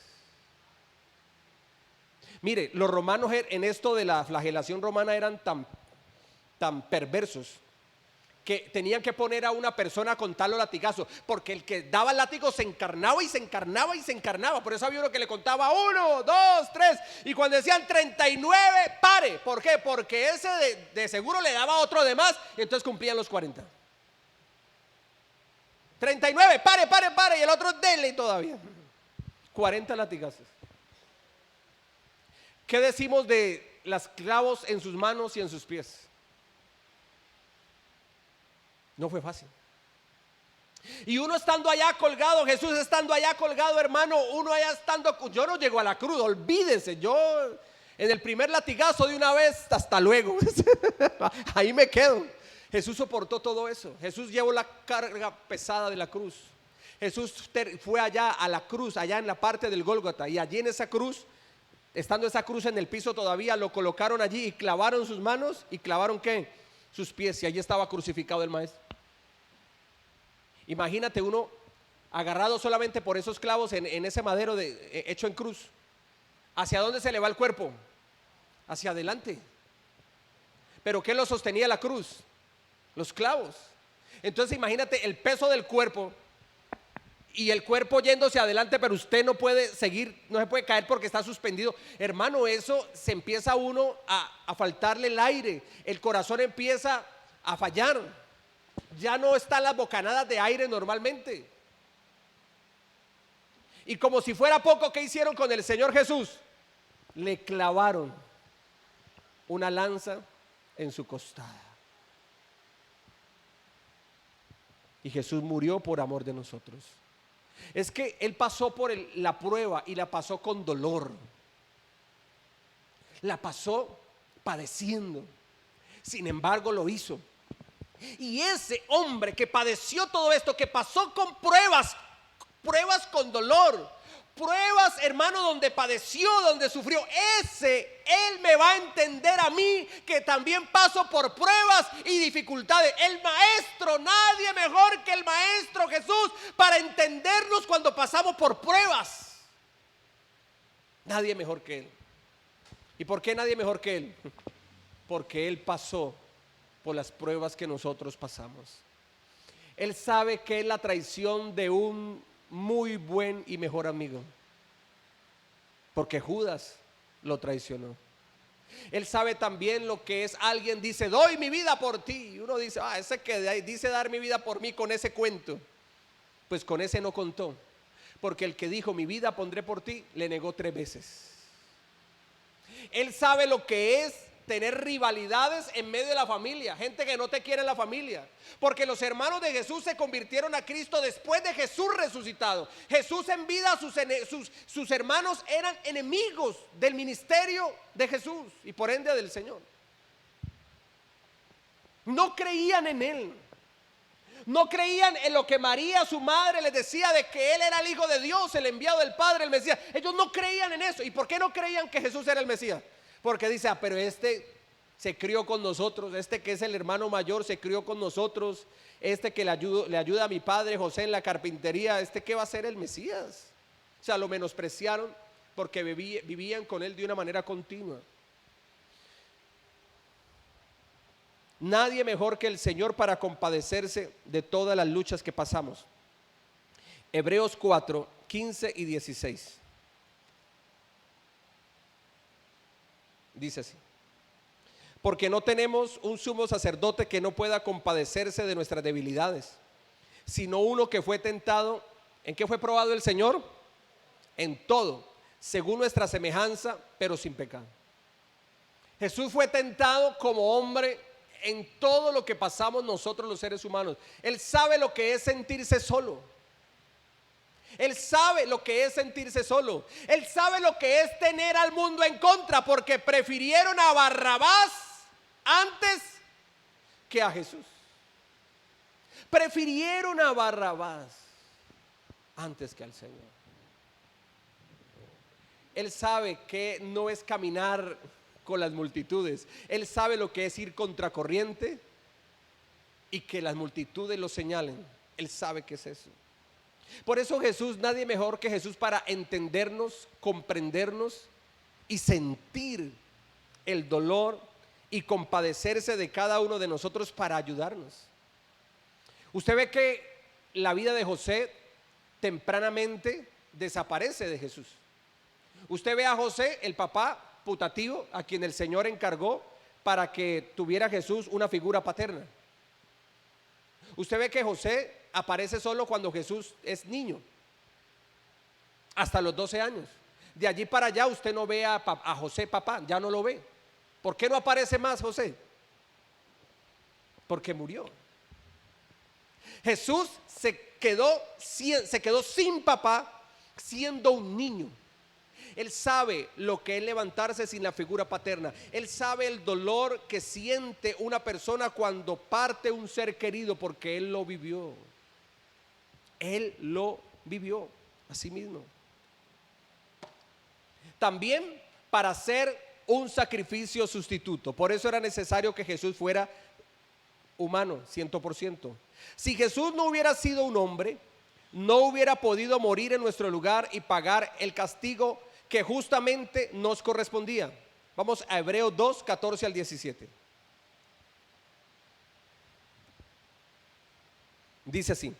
Mire, los romanos en esto de la flagelación romana eran tan perversos que tenían que poner a una persona con tal latigazo, porque el que daba el látigo se encarnaba y se encarnaba y se encarnaba. Por eso había uno que le contaba 1, 2, 3, y cuando decían 39, pare. ¿Por qué? Porque ese de seguro le daba otro de más, y entonces cumplían los 40. 39, pare, y el otro dele todavía. 40 latigazos. ¿Qué decimos de los clavos en sus manos y en sus pies? No fue fácil. Y uno estando allá colgado, Jesús estando allá colgado, hermano, uno allá estando, yo no llego a la cruz, olvídense, yo en el primer latigazo de una vez, hasta luego, ahí me quedo. Jesús soportó todo eso, Jesús llevó la carga pesada de la cruz. Jesús fue allá a la cruz, allá en la parte del Gólgota, y allí en esa cruz, estando esa cruz en el piso todavía, lo colocaron allí y clavaron sus manos y clavaron ¿qué? Sus pies, y allí estaba crucificado el maestro. Imagínate uno agarrado solamente por esos clavos en ese madero hecho en cruz. ¿Hacia dónde se le va el cuerpo? Hacia adelante. ¿Pero qué lo sostenía la cruz? Los clavos. Entonces imagínate el peso del cuerpo y el cuerpo yéndose adelante, pero usted no puede seguir, no se puede caer porque está suspendido. Hermano, eso se empieza uno a faltarle el aire, el corazón empieza a fallar. Ya no están las bocanadas de aire normalmente. Y como si fuera poco, ¿qué hicieron con el Señor Jesús? Le clavaron una lanza en su costada. Y Jesús murió por amor de nosotros. Es que Él pasó por la prueba y la pasó con dolor. La pasó padeciendo. Sin embargo, lo hizo. Y ese hombre que padeció todo esto, que pasó con pruebas con dolor, pruebas, hermano, donde padeció, donde sufrió, él me va a entender a mí, que también paso por pruebas y dificultades. El maestro, nadie mejor que el maestro Jesús para entendernos cuando pasamos por pruebas. Nadie mejor que Él. ¿Y por qué nadie mejor que Él? Porque Él pasó por las pruebas que nosotros pasamos. Él sabe que es la traición de un muy buen y mejor amigo, porque Judas lo traicionó. Él sabe también lo que es alguien dice, doy mi vida por ti, y uno dice, ese que dice dar mi vida por mí, con ese cuento, pues con ese no contó, porque el que dijo mi vida pondré por ti, le negó 3 veces. Él sabe lo que es tener rivalidades en medio de la familia, gente que no te quiere en la familia, porque los hermanos de Jesús se convirtieron a Cristo después de Jesús resucitado. Jesús en vida, sus hermanos eran enemigos del ministerio de Jesús y por ende del Señor. No creían en Él, no creían en lo que María, su madre, les decía de que Él era el Hijo de Dios, el enviado del Padre, el Mesías. Ellos no creían en eso. ¿Y por qué no creían que Jesús era el Mesías? Porque dice, pero este se crió con nosotros, este que es el hermano mayor se crió con nosotros, este que le ayuda a mi padre José en la carpintería, este que va a ser el Mesías. O sea, lo menospreciaron porque vivían con Él de una manera continua. Nadie mejor que el Señor para compadecerse de todas las luchas que pasamos. Hebreos 4, 15 y 16. Dice así: porque no tenemos un sumo sacerdote que no pueda compadecerse de nuestras debilidades, sino uno que fue tentado. ¿En qué fue probado el Señor? En todo, según nuestra semejanza, pero sin pecado. Jesús fue tentado como hombre en todo lo que pasamos nosotros los seres humanos. Él sabe lo que es sentirse solo. Él sabe lo que es sentirse solo. Él sabe lo que es tener al mundo en contra, porque prefirieron a Barrabás antes que a Jesús. Prefirieron a Barrabás antes que al Señor. Él sabe que no es caminar con las multitudes. Él sabe lo que es ir contracorriente y que las multitudes lo señalen. Él sabe que es eso. Por eso Jesús, nadie mejor que Jesús para entendernos, comprendernos y sentir el dolor y compadecerse de cada uno de nosotros para ayudarnos. Usted ve que la vida de José tempranamente desaparece de Jesús. Usted ve a José, el papá putativo, a quien el Señor encargó para que tuviera Jesús una figura paterna. Usted ve que José aparece solo cuando Jesús es niño, hasta los 12 años. De allí para allá usted no ve a José papá, ya no lo ve. ¿Por qué no aparece más José? Porque murió. Jesús se quedó sin papá siendo un niño. Él sabe lo que es levantarse sin la figura paterna. Él sabe el dolor que siente una persona cuando parte un ser querido, porque Él lo vivió. Él lo vivió a sí mismo. También para hacer un sacrificio sustituto. Por eso era necesario que Jesús fuera humano, 100%. Si Jesús no hubiera sido un hombre, no hubiera podido morir en nuestro lugar y pagar el castigo que justamente nos correspondía. Vamos a Hebreos 2, 14 al 17. Dice así: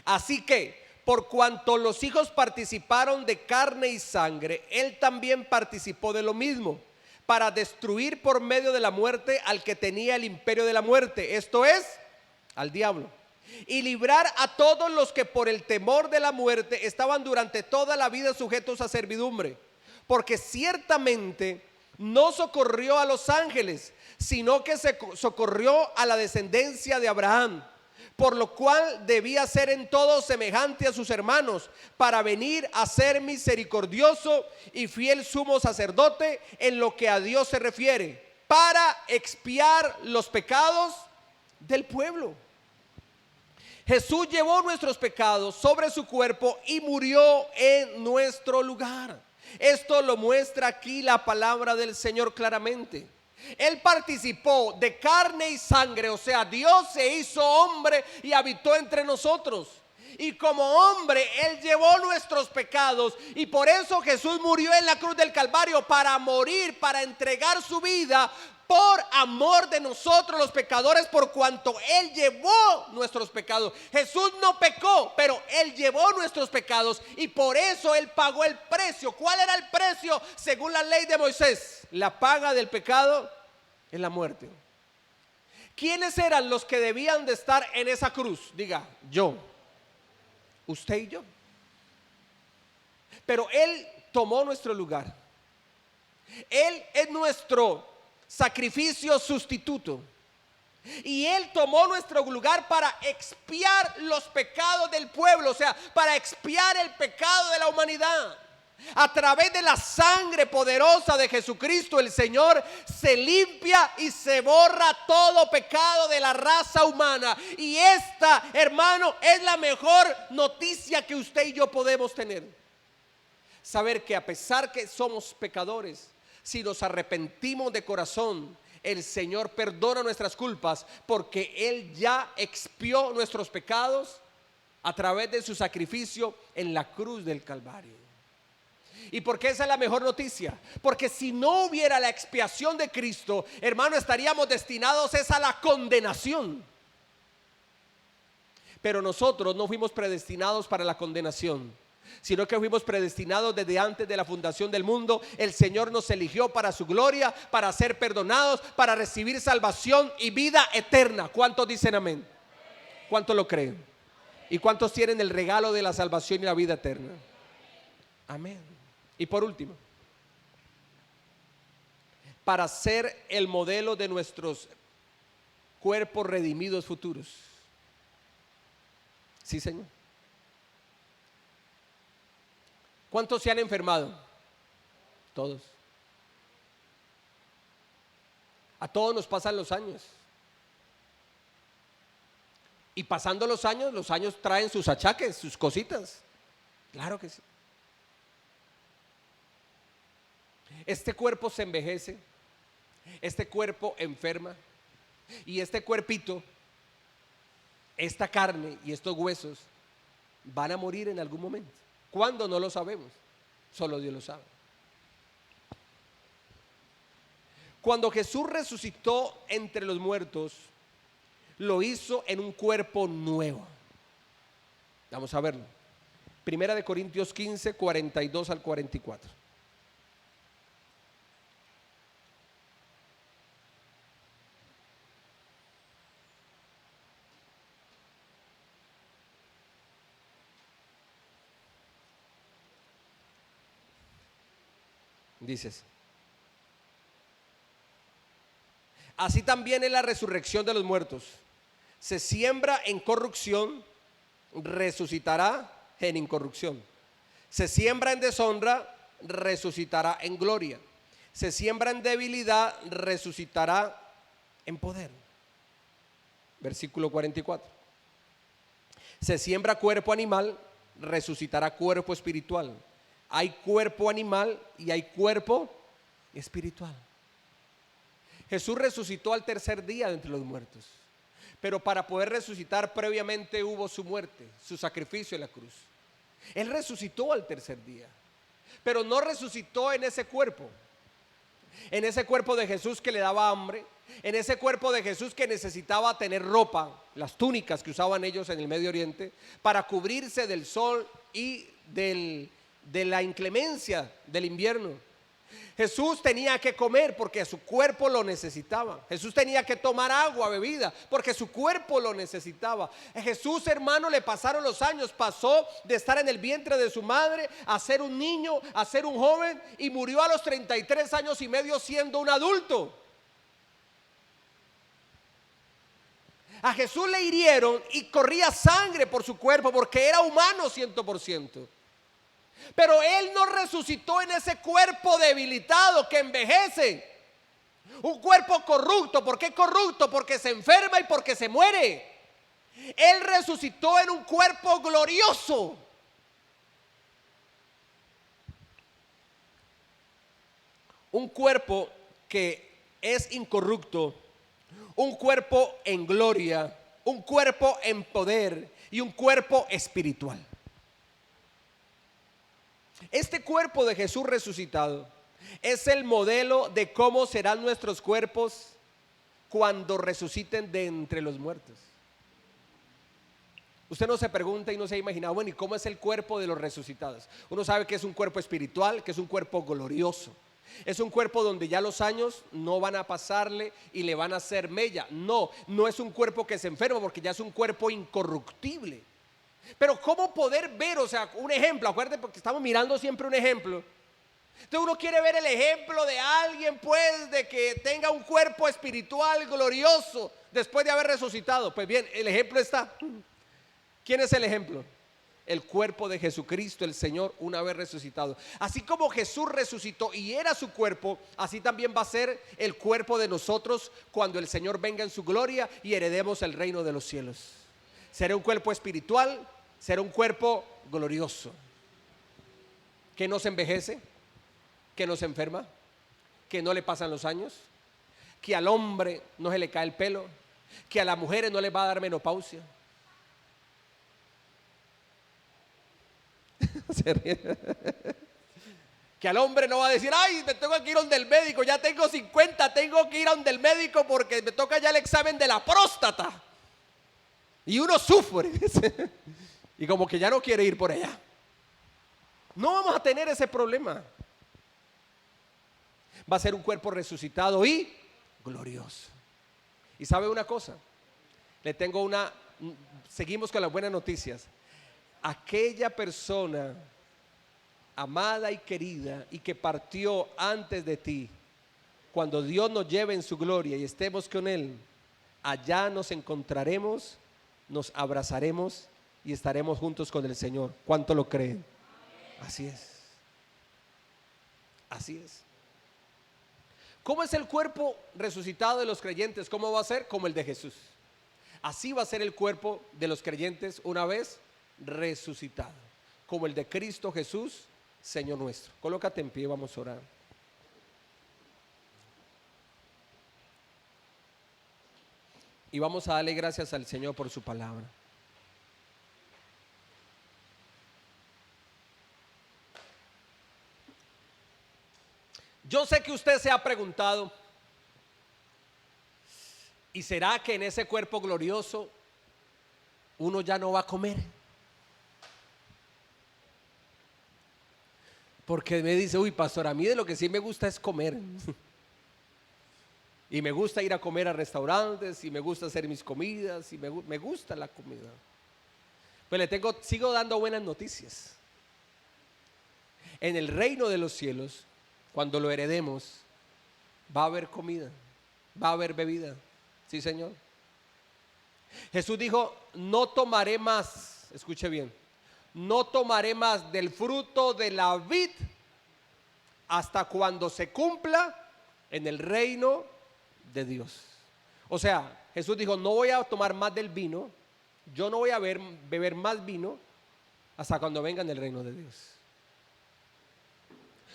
así que, por cuanto los hijos participaron de carne y sangre, Él también participó de lo mismo, para destruir por medio de la muerte al que tenía el imperio de la muerte, esto es, al diablo, y librar a todos los que por el temor de la muerte estaban durante toda la vida sujetos a servidumbre. Porque ciertamente no socorrió a los ángeles, sino que se socorrió a la descendencia de Abraham, por lo cual debía ser en todo semejante a sus hermanos, para venir a ser misericordioso y fiel sumo sacerdote en lo que a Dios se refiere, para expiar los pecados del pueblo. Jesús llevó nuestros pecados sobre su cuerpo y murió en nuestro lugar. Esto lo muestra aquí la palabra del Señor claramente. Él participó de carne y sangre, o sea, Dios se hizo hombre y habitó entre nosotros. Y como hombre, Él llevó nuestros pecados, y por eso Jesús murió en la cruz del Calvario, para morir, para entregar su vida por amor de nosotros los pecadores, por cuanto Él llevó nuestros pecados. Jesús no pecó, pero Él llevó nuestros pecados, y por eso Él pagó el precio. ¿Cuál era el precio según la ley de Moisés? La paga del pecado es la muerte. ¿Quiénes eran los que debían de estar en esa cruz? Diga, yo, usted y yo. Pero Él tomó nuestro lugar. Él es nuestro sacrificio sustituto, y Él tomó nuestro lugar para expiar los pecados del pueblo, o sea, para expiar el pecado de la humanidad. A través de la sangre poderosa de Jesucristo, el Señor se limpia y se borra todo pecado de la raza humana. Y esta, hermano, es la mejor noticia que usted y yo podemos tener. Saber que a pesar que somos pecadores, si nos arrepentimos de corazón, el Señor perdona nuestras culpas, porque Él ya expió nuestros pecados a través de su sacrificio en la cruz del Calvario. ¿Y por qué esa es la mejor noticia? Porque si no hubiera la expiación de Cristo, hermano, estaríamos destinados a la condenación. Pero nosotros no fuimos predestinados para la condenación, sino que fuimos predestinados desde antes de la fundación del mundo. El Señor nos eligió para su gloria, para ser perdonados, para recibir salvación y vida eterna. ¿Cuántos dicen amén? ¿Cuántos lo creen? ¿Y cuántos tienen el regalo de la salvación y la vida eterna? Amén. Y por último, para ser el modelo de nuestros cuerpos redimidos futuros. Sí, Señor. ¿Cuántos se han enfermado? Todos. A todos nos pasan los años. Y pasando los años traen sus achaques, sus cositas. Claro que sí. Este cuerpo se envejece, este cuerpo enferma y este cuerpito, esta carne y estos huesos van a morir en algún momento. ¿Cuándo? No lo sabemos, solo Dios lo sabe. Cuando Jesús resucitó entre los muertos, lo hizo en un cuerpo nuevo. Vamos a verlo. Primera de Corintios 15, 42 al 44. Dices: así también es la resurrección de los muertos. Se siembra en corrupción, resucitará en incorrupción. Se siembra en deshonra, resucitará en gloria. Se siembra en debilidad, resucitará en poder. Versículo 44. Se siembra cuerpo animal, resucitará cuerpo espiritual. Hay cuerpo animal y hay cuerpo espiritual. Jesús resucitó al tercer día de entre los muertos, pero para poder resucitar previamente hubo su muerte, su sacrificio en la cruz. Él resucitó al tercer día, pero no resucitó en ese cuerpo de Jesús que le daba hambre, en ese cuerpo de Jesús que necesitaba tener ropa, las túnicas que usaban ellos en el Medio Oriente, para cubrirse del sol y de la inclemencia del invierno. Jesús tenía que comer porque su cuerpo lo necesitaba. Jesús tenía que tomar agua, bebida, porque su cuerpo lo necesitaba. Jesús, hermano, le pasaron los años. Pasó de estar en el vientre de su madre a ser un niño, a ser un joven, y murió a los 33 años y medio siendo un adulto. A Jesús le hirieron y corría sangre por su cuerpo porque era humano 100%. Pero Él no resucitó en ese cuerpo debilitado que envejece. Un cuerpo corrupto. ¿Por qué corrupto? Porque se enferma y porque se muere. Él resucitó en un cuerpo glorioso. Un cuerpo que es incorrupto. Un cuerpo en gloria. Un cuerpo en poder. Y un cuerpo espiritual. Este cuerpo de Jesús resucitado es el modelo de cómo serán nuestros cuerpos cuando resuciten de entre los muertos. Usted no se pregunta y no se ha imaginado, bueno, ¿y cómo es el cuerpo de los resucitados? Uno sabe que es un cuerpo espiritual, que es un cuerpo glorioso. Es un cuerpo donde ya los años no van a pasarle y le van a hacer mella. No es un cuerpo que se enferma, porque ya es un cuerpo incorruptible. Pero ¿cómo poder ver? O sea, un ejemplo, acuérdate, porque estamos mirando siempre un ejemplo. Entonces uno quiere ver el ejemplo de alguien, pues, de que tenga un cuerpo espiritual glorioso después de haber resucitado. Pues bien, el ejemplo está. ¿Quién es el ejemplo? El cuerpo de Jesucristo, el Señor, una vez resucitado. Así como Jesús resucitó y era su cuerpo, así también va a ser el cuerpo de nosotros cuando el Señor venga en su gloria y heredemos el reino de los cielos. Será un cuerpo espiritual, será un cuerpo glorioso, que no se envejece, que no se enferma, que no le pasan los años, que al hombre no se le cae el pelo, que a las mujeres no les va a dar menopausia. Se ríe. Que al hombre no va a decir, ay, me tengo que ir donde el médico, ya tengo 50, tengo que ir a donde el médico porque me toca ya el examen de la próstata. Y uno sufre y como que ya no quiere ir por allá. No vamos a tener ese problema. Va a ser un cuerpo resucitado y glorioso. Y sabe una cosa, seguimos con las buenas noticias. Aquella persona amada y querida y que partió antes de ti, cuando Dios nos lleve en su gloria y estemos con Él, allá nos encontraremos, nos abrazaremos y estaremos juntos con el Señor. ¿Cuánto lo creen? Así es. Así es. ¿Cómo es el cuerpo resucitado de los creyentes? ¿Cómo va a ser? Como el de Jesús. Así va a ser el cuerpo de los creyentes una vez resucitado, como el de Cristo Jesús, Señor nuestro. Colócate en pie, vamos a orar. Y vamos a darle gracias al Señor por su palabra. Yo sé que usted se ha preguntado, ¿y será que en ese cuerpo glorioso uno ya no va a comer? Porque me dice, uy, pastor, a mí de lo que sí me gusta es comer. Y me gusta ir a comer a restaurantes, y me gusta hacer mis comidas, y me gusta la comida. Pues sigo dando buenas noticias. En el reino de los cielos, cuando lo heredemos, va a haber comida, va a haber bebida. Sí, Señor. Jesús dijo, no tomaré más, escuche bien, no tomaré más del fruto de la vid hasta cuando se cumpla en el reino de Dios. O sea, Jesús dijo, no voy a tomar más del vino, yo no voy a beber más vino hasta cuando venga en el reino de Dios.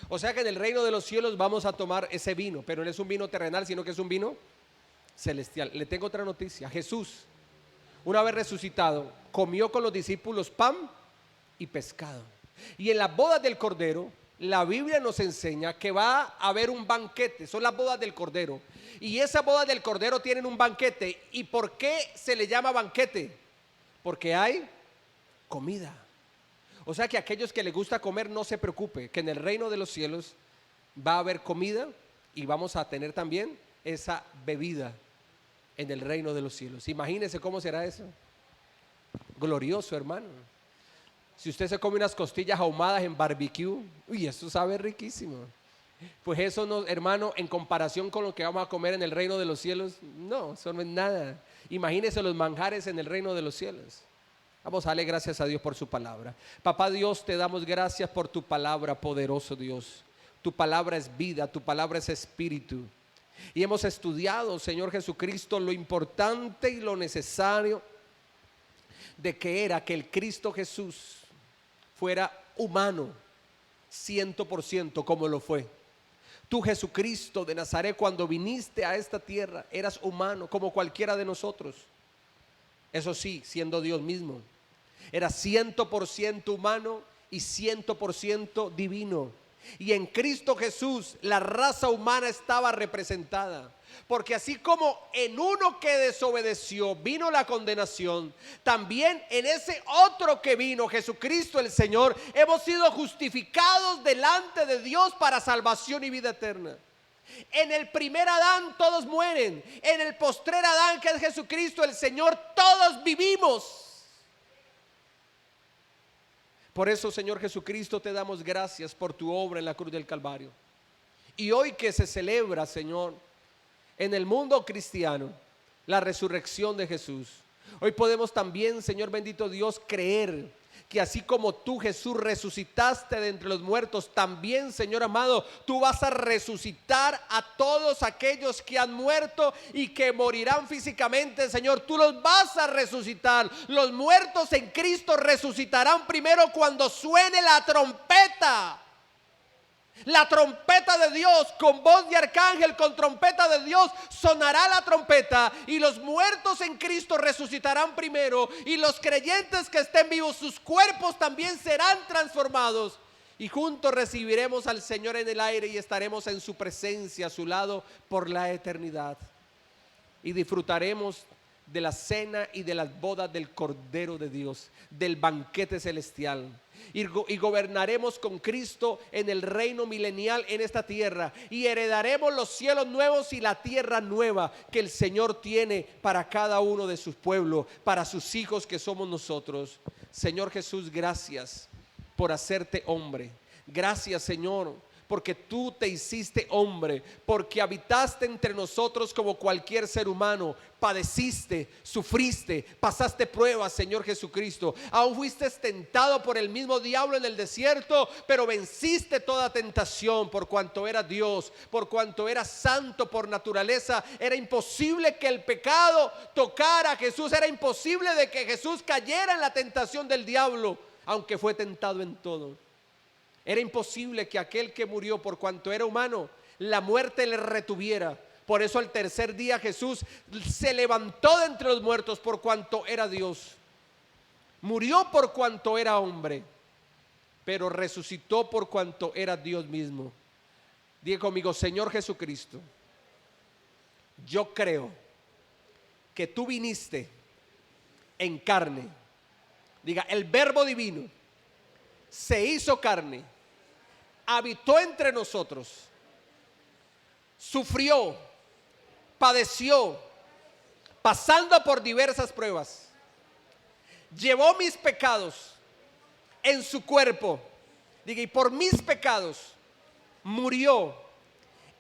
O sea que en el reino de los cielos vamos a tomar ese vino, pero no es un vino terrenal, sino que es un vino celestial. Le tengo otra noticia. Jesús, una vez resucitado, comió con los discípulos pan y pescado. Y en las bodas del Cordero, la Biblia nos enseña que va a haber un banquete. Son las bodas del Cordero. Y esas bodas del Cordero tienen un banquete. ¿Y por qué se le llama banquete? Porque hay comida. O sea que aquellos que les gusta comer, no se preocupe, que en el reino de los cielos va a haber comida y vamos a tener también esa bebida en el reino de los cielos. Imagínese cómo será eso. Glorioso, hermano. Si usted se come unas costillas ahumadas en barbecue, uy, eso sabe riquísimo. Pues eso no, hermano, en comparación con lo que vamos a comer en el reino de los cielos, no, eso no es nada. Imagínese los manjares en el reino de los cielos. Vamos a darle gracias a Dios por su palabra. Papá Dios, te damos gracias por tu palabra, poderoso Dios. Tu palabra es vida, tu palabra es espíritu. Y hemos estudiado, Señor Jesucristo, lo importante y lo necesario de que era que el Cristo Jesús fuera humano, 100% como lo fue. Tú, Jesucristo de Nazaret, cuando viniste a esta tierra, eras humano como cualquiera de nosotros. Eso sí, siendo Dios mismo. Era 100% humano y 100% divino. Y en Cristo Jesús la raza humana estaba representada. Porque así como en uno que desobedeció vino la condenación, también en ese otro que vino, Jesucristo el Señor, hemos sido justificados delante de Dios para salvación y vida eterna. En el primer Adán todos mueren. En el postrer Adán, que es Jesucristo el Señor, todos vivimos. Por eso, Señor Jesucristo, te damos gracias por tu obra en la cruz del Calvario. Y hoy que se celebra, Señor, en el mundo cristiano, la resurrección de Jesús, hoy podemos también, Señor bendito Dios, creer que así como tú, Jesús, resucitaste de entre los muertos, también, Señor amado, tú vas a resucitar a todos aquellos que han muerto y que morirán físicamente, Señor. Tú los vas a resucitar. Los muertos en Cristo resucitarán primero cuando suene la trompeta. La trompeta de Dios, con voz de arcángel, con trompeta de Dios, sonará la trompeta y los muertos en Cristo resucitarán primero, y los creyentes que estén vivos, sus cuerpos también serán transformados, y juntos recibiremos al Señor en el aire y estaremos en su presencia, a su lado, por la eternidad, y disfrutaremos de la cena y de las bodas del Cordero de Dios, del banquete celestial. Y gobernaremos con Cristo en el reino milenial en esta tierra, y heredaremos los cielos nuevos y la tierra nueva que el Señor tiene para cada uno de sus pueblos, para sus hijos que somos nosotros. Señor Jesús, gracias por hacerte hombre. Gracias, Señor, porque tú te hiciste hombre, porque habitaste entre nosotros como cualquier ser humano, padeciste, sufriste, pasaste pruebas, Señor Jesucristo. Aún fuiste tentado por el mismo diablo en el desierto, pero venciste toda tentación por cuanto eras Dios, por cuanto eras santo por naturaleza. Era imposible que el pecado tocara a Jesús, era imposible de que Jesús cayera en la tentación del diablo, aunque fue tentado en todo. Era imposible que aquel que murió por cuanto era humano, la muerte le retuviera, Por eso al tercer día Jesús se levantó de entre los muertos por cuanto era Dios. Murió por cuanto era hombre, pero resucitó por cuanto era Dios mismo. Diga conmigo: Señor Jesucristo, yo creo que tú viniste en carne. Diga: el Verbo divino se hizo carne, habitó entre nosotros, sufrió, padeció, pasando por diversas pruebas, llevó mis pecados en su cuerpo. Diga: y por mis pecados murió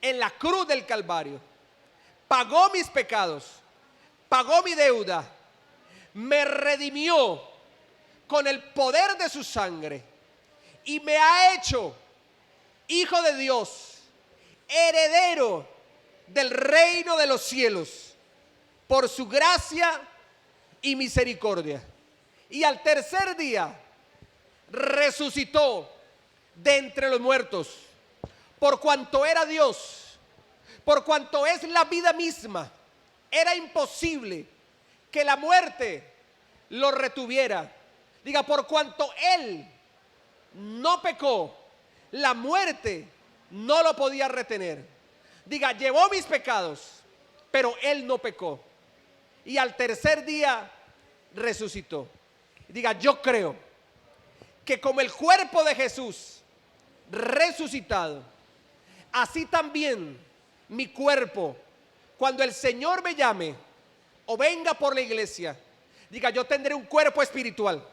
en la cruz del Calvario, pagó mis pecados, pagó mi deuda, me redimió con el poder de su sangre y me ha hecho hijo de Dios, heredero del reino de los cielos, por su gracia y misericordia. Y al tercer día resucitó de entre los muertos, por cuanto era Dios, por cuanto es la vida misma. Era imposible que la muerte lo retuviera. Diga: por cuanto Él no pecó, la muerte no lo podía retener. Diga: llevó mis pecados, pero Él no pecó. Y al tercer día resucitó. Diga: yo creo que como el cuerpo de Jesús resucitado, así también mi cuerpo, cuando el Señor me llame o venga por la iglesia, diga: yo tendré un cuerpo espiritual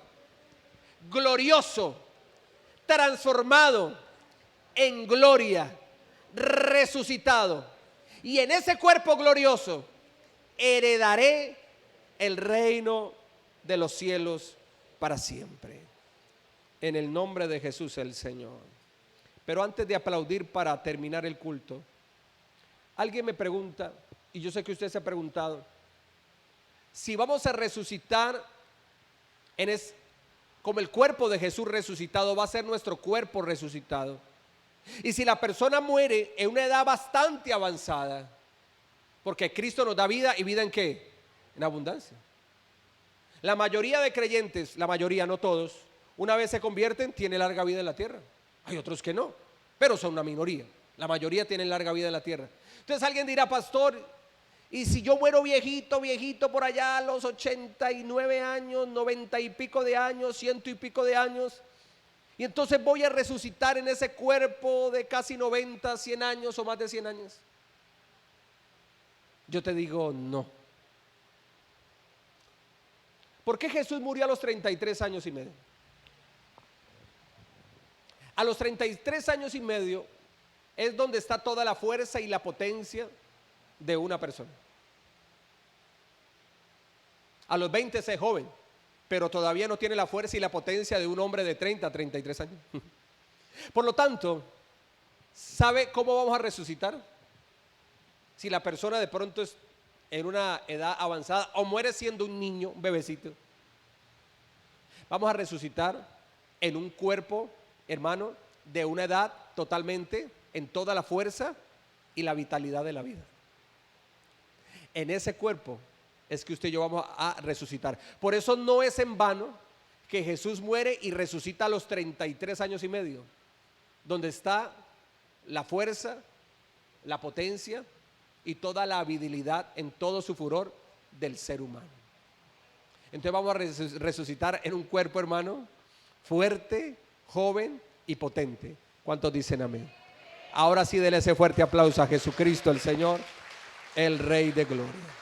glorioso, transformado en gloria, resucitado. Y en ese cuerpo glorioso heredaré el reino de los cielos para siempre. En el nombre de Jesús el Señor. Pero antes de aplaudir para terminar el culto, alguien me pregunta, y yo sé que usted se ha preguntado, si vamos a resucitar como el cuerpo de Jesús resucitado, va a ser nuestro cuerpo resucitado. Y si la persona muere en una edad bastante avanzada, porque Cristo nos da vida, ¿y vida en qué? En abundancia. La mayoría de creyentes, la mayoría, no todos, una vez se convierten, tienen larga vida en la tierra. Hay otros que no, pero son una minoría. La mayoría tienen larga vida en la tierra. Entonces alguien dirá: pastor, y si yo muero viejito por allá a los 89 años, 90 y pico de años, 100 y pico de años, y entonces voy a resucitar en ese cuerpo de casi 90, 100 años o más de 100 años. Yo te digo: no. ¿Por qué Jesús murió a los 33 años y medio? A los 33 años y medio es donde está toda la fuerza y la potencia de una persona. A los 20 es joven, pero todavía no tiene la fuerza y la potencia de un hombre de 30 a 33 años. Por lo tanto, ¿sabe cómo vamos a resucitar? Si la persona de pronto es en una edad avanzada o muere siendo un niño, un bebecito, vamos a resucitar en un cuerpo, hermano, de una edad totalmente, en toda la fuerza y la vitalidad de la vida. En ese cuerpo es que usted y yo vamos a resucitar. Por eso no es en vano que Jesús muere y resucita a los 33 años y medio, donde está la fuerza, la potencia y toda la habilidad en todo su furor del ser humano. Entonces vamos a resucitar en un cuerpo, hermano, fuerte, joven y potente. ¿Cuántos dicen amén? Ahora sí, dele ese fuerte aplauso a Jesucristo el Señor, el Rey de Gloria.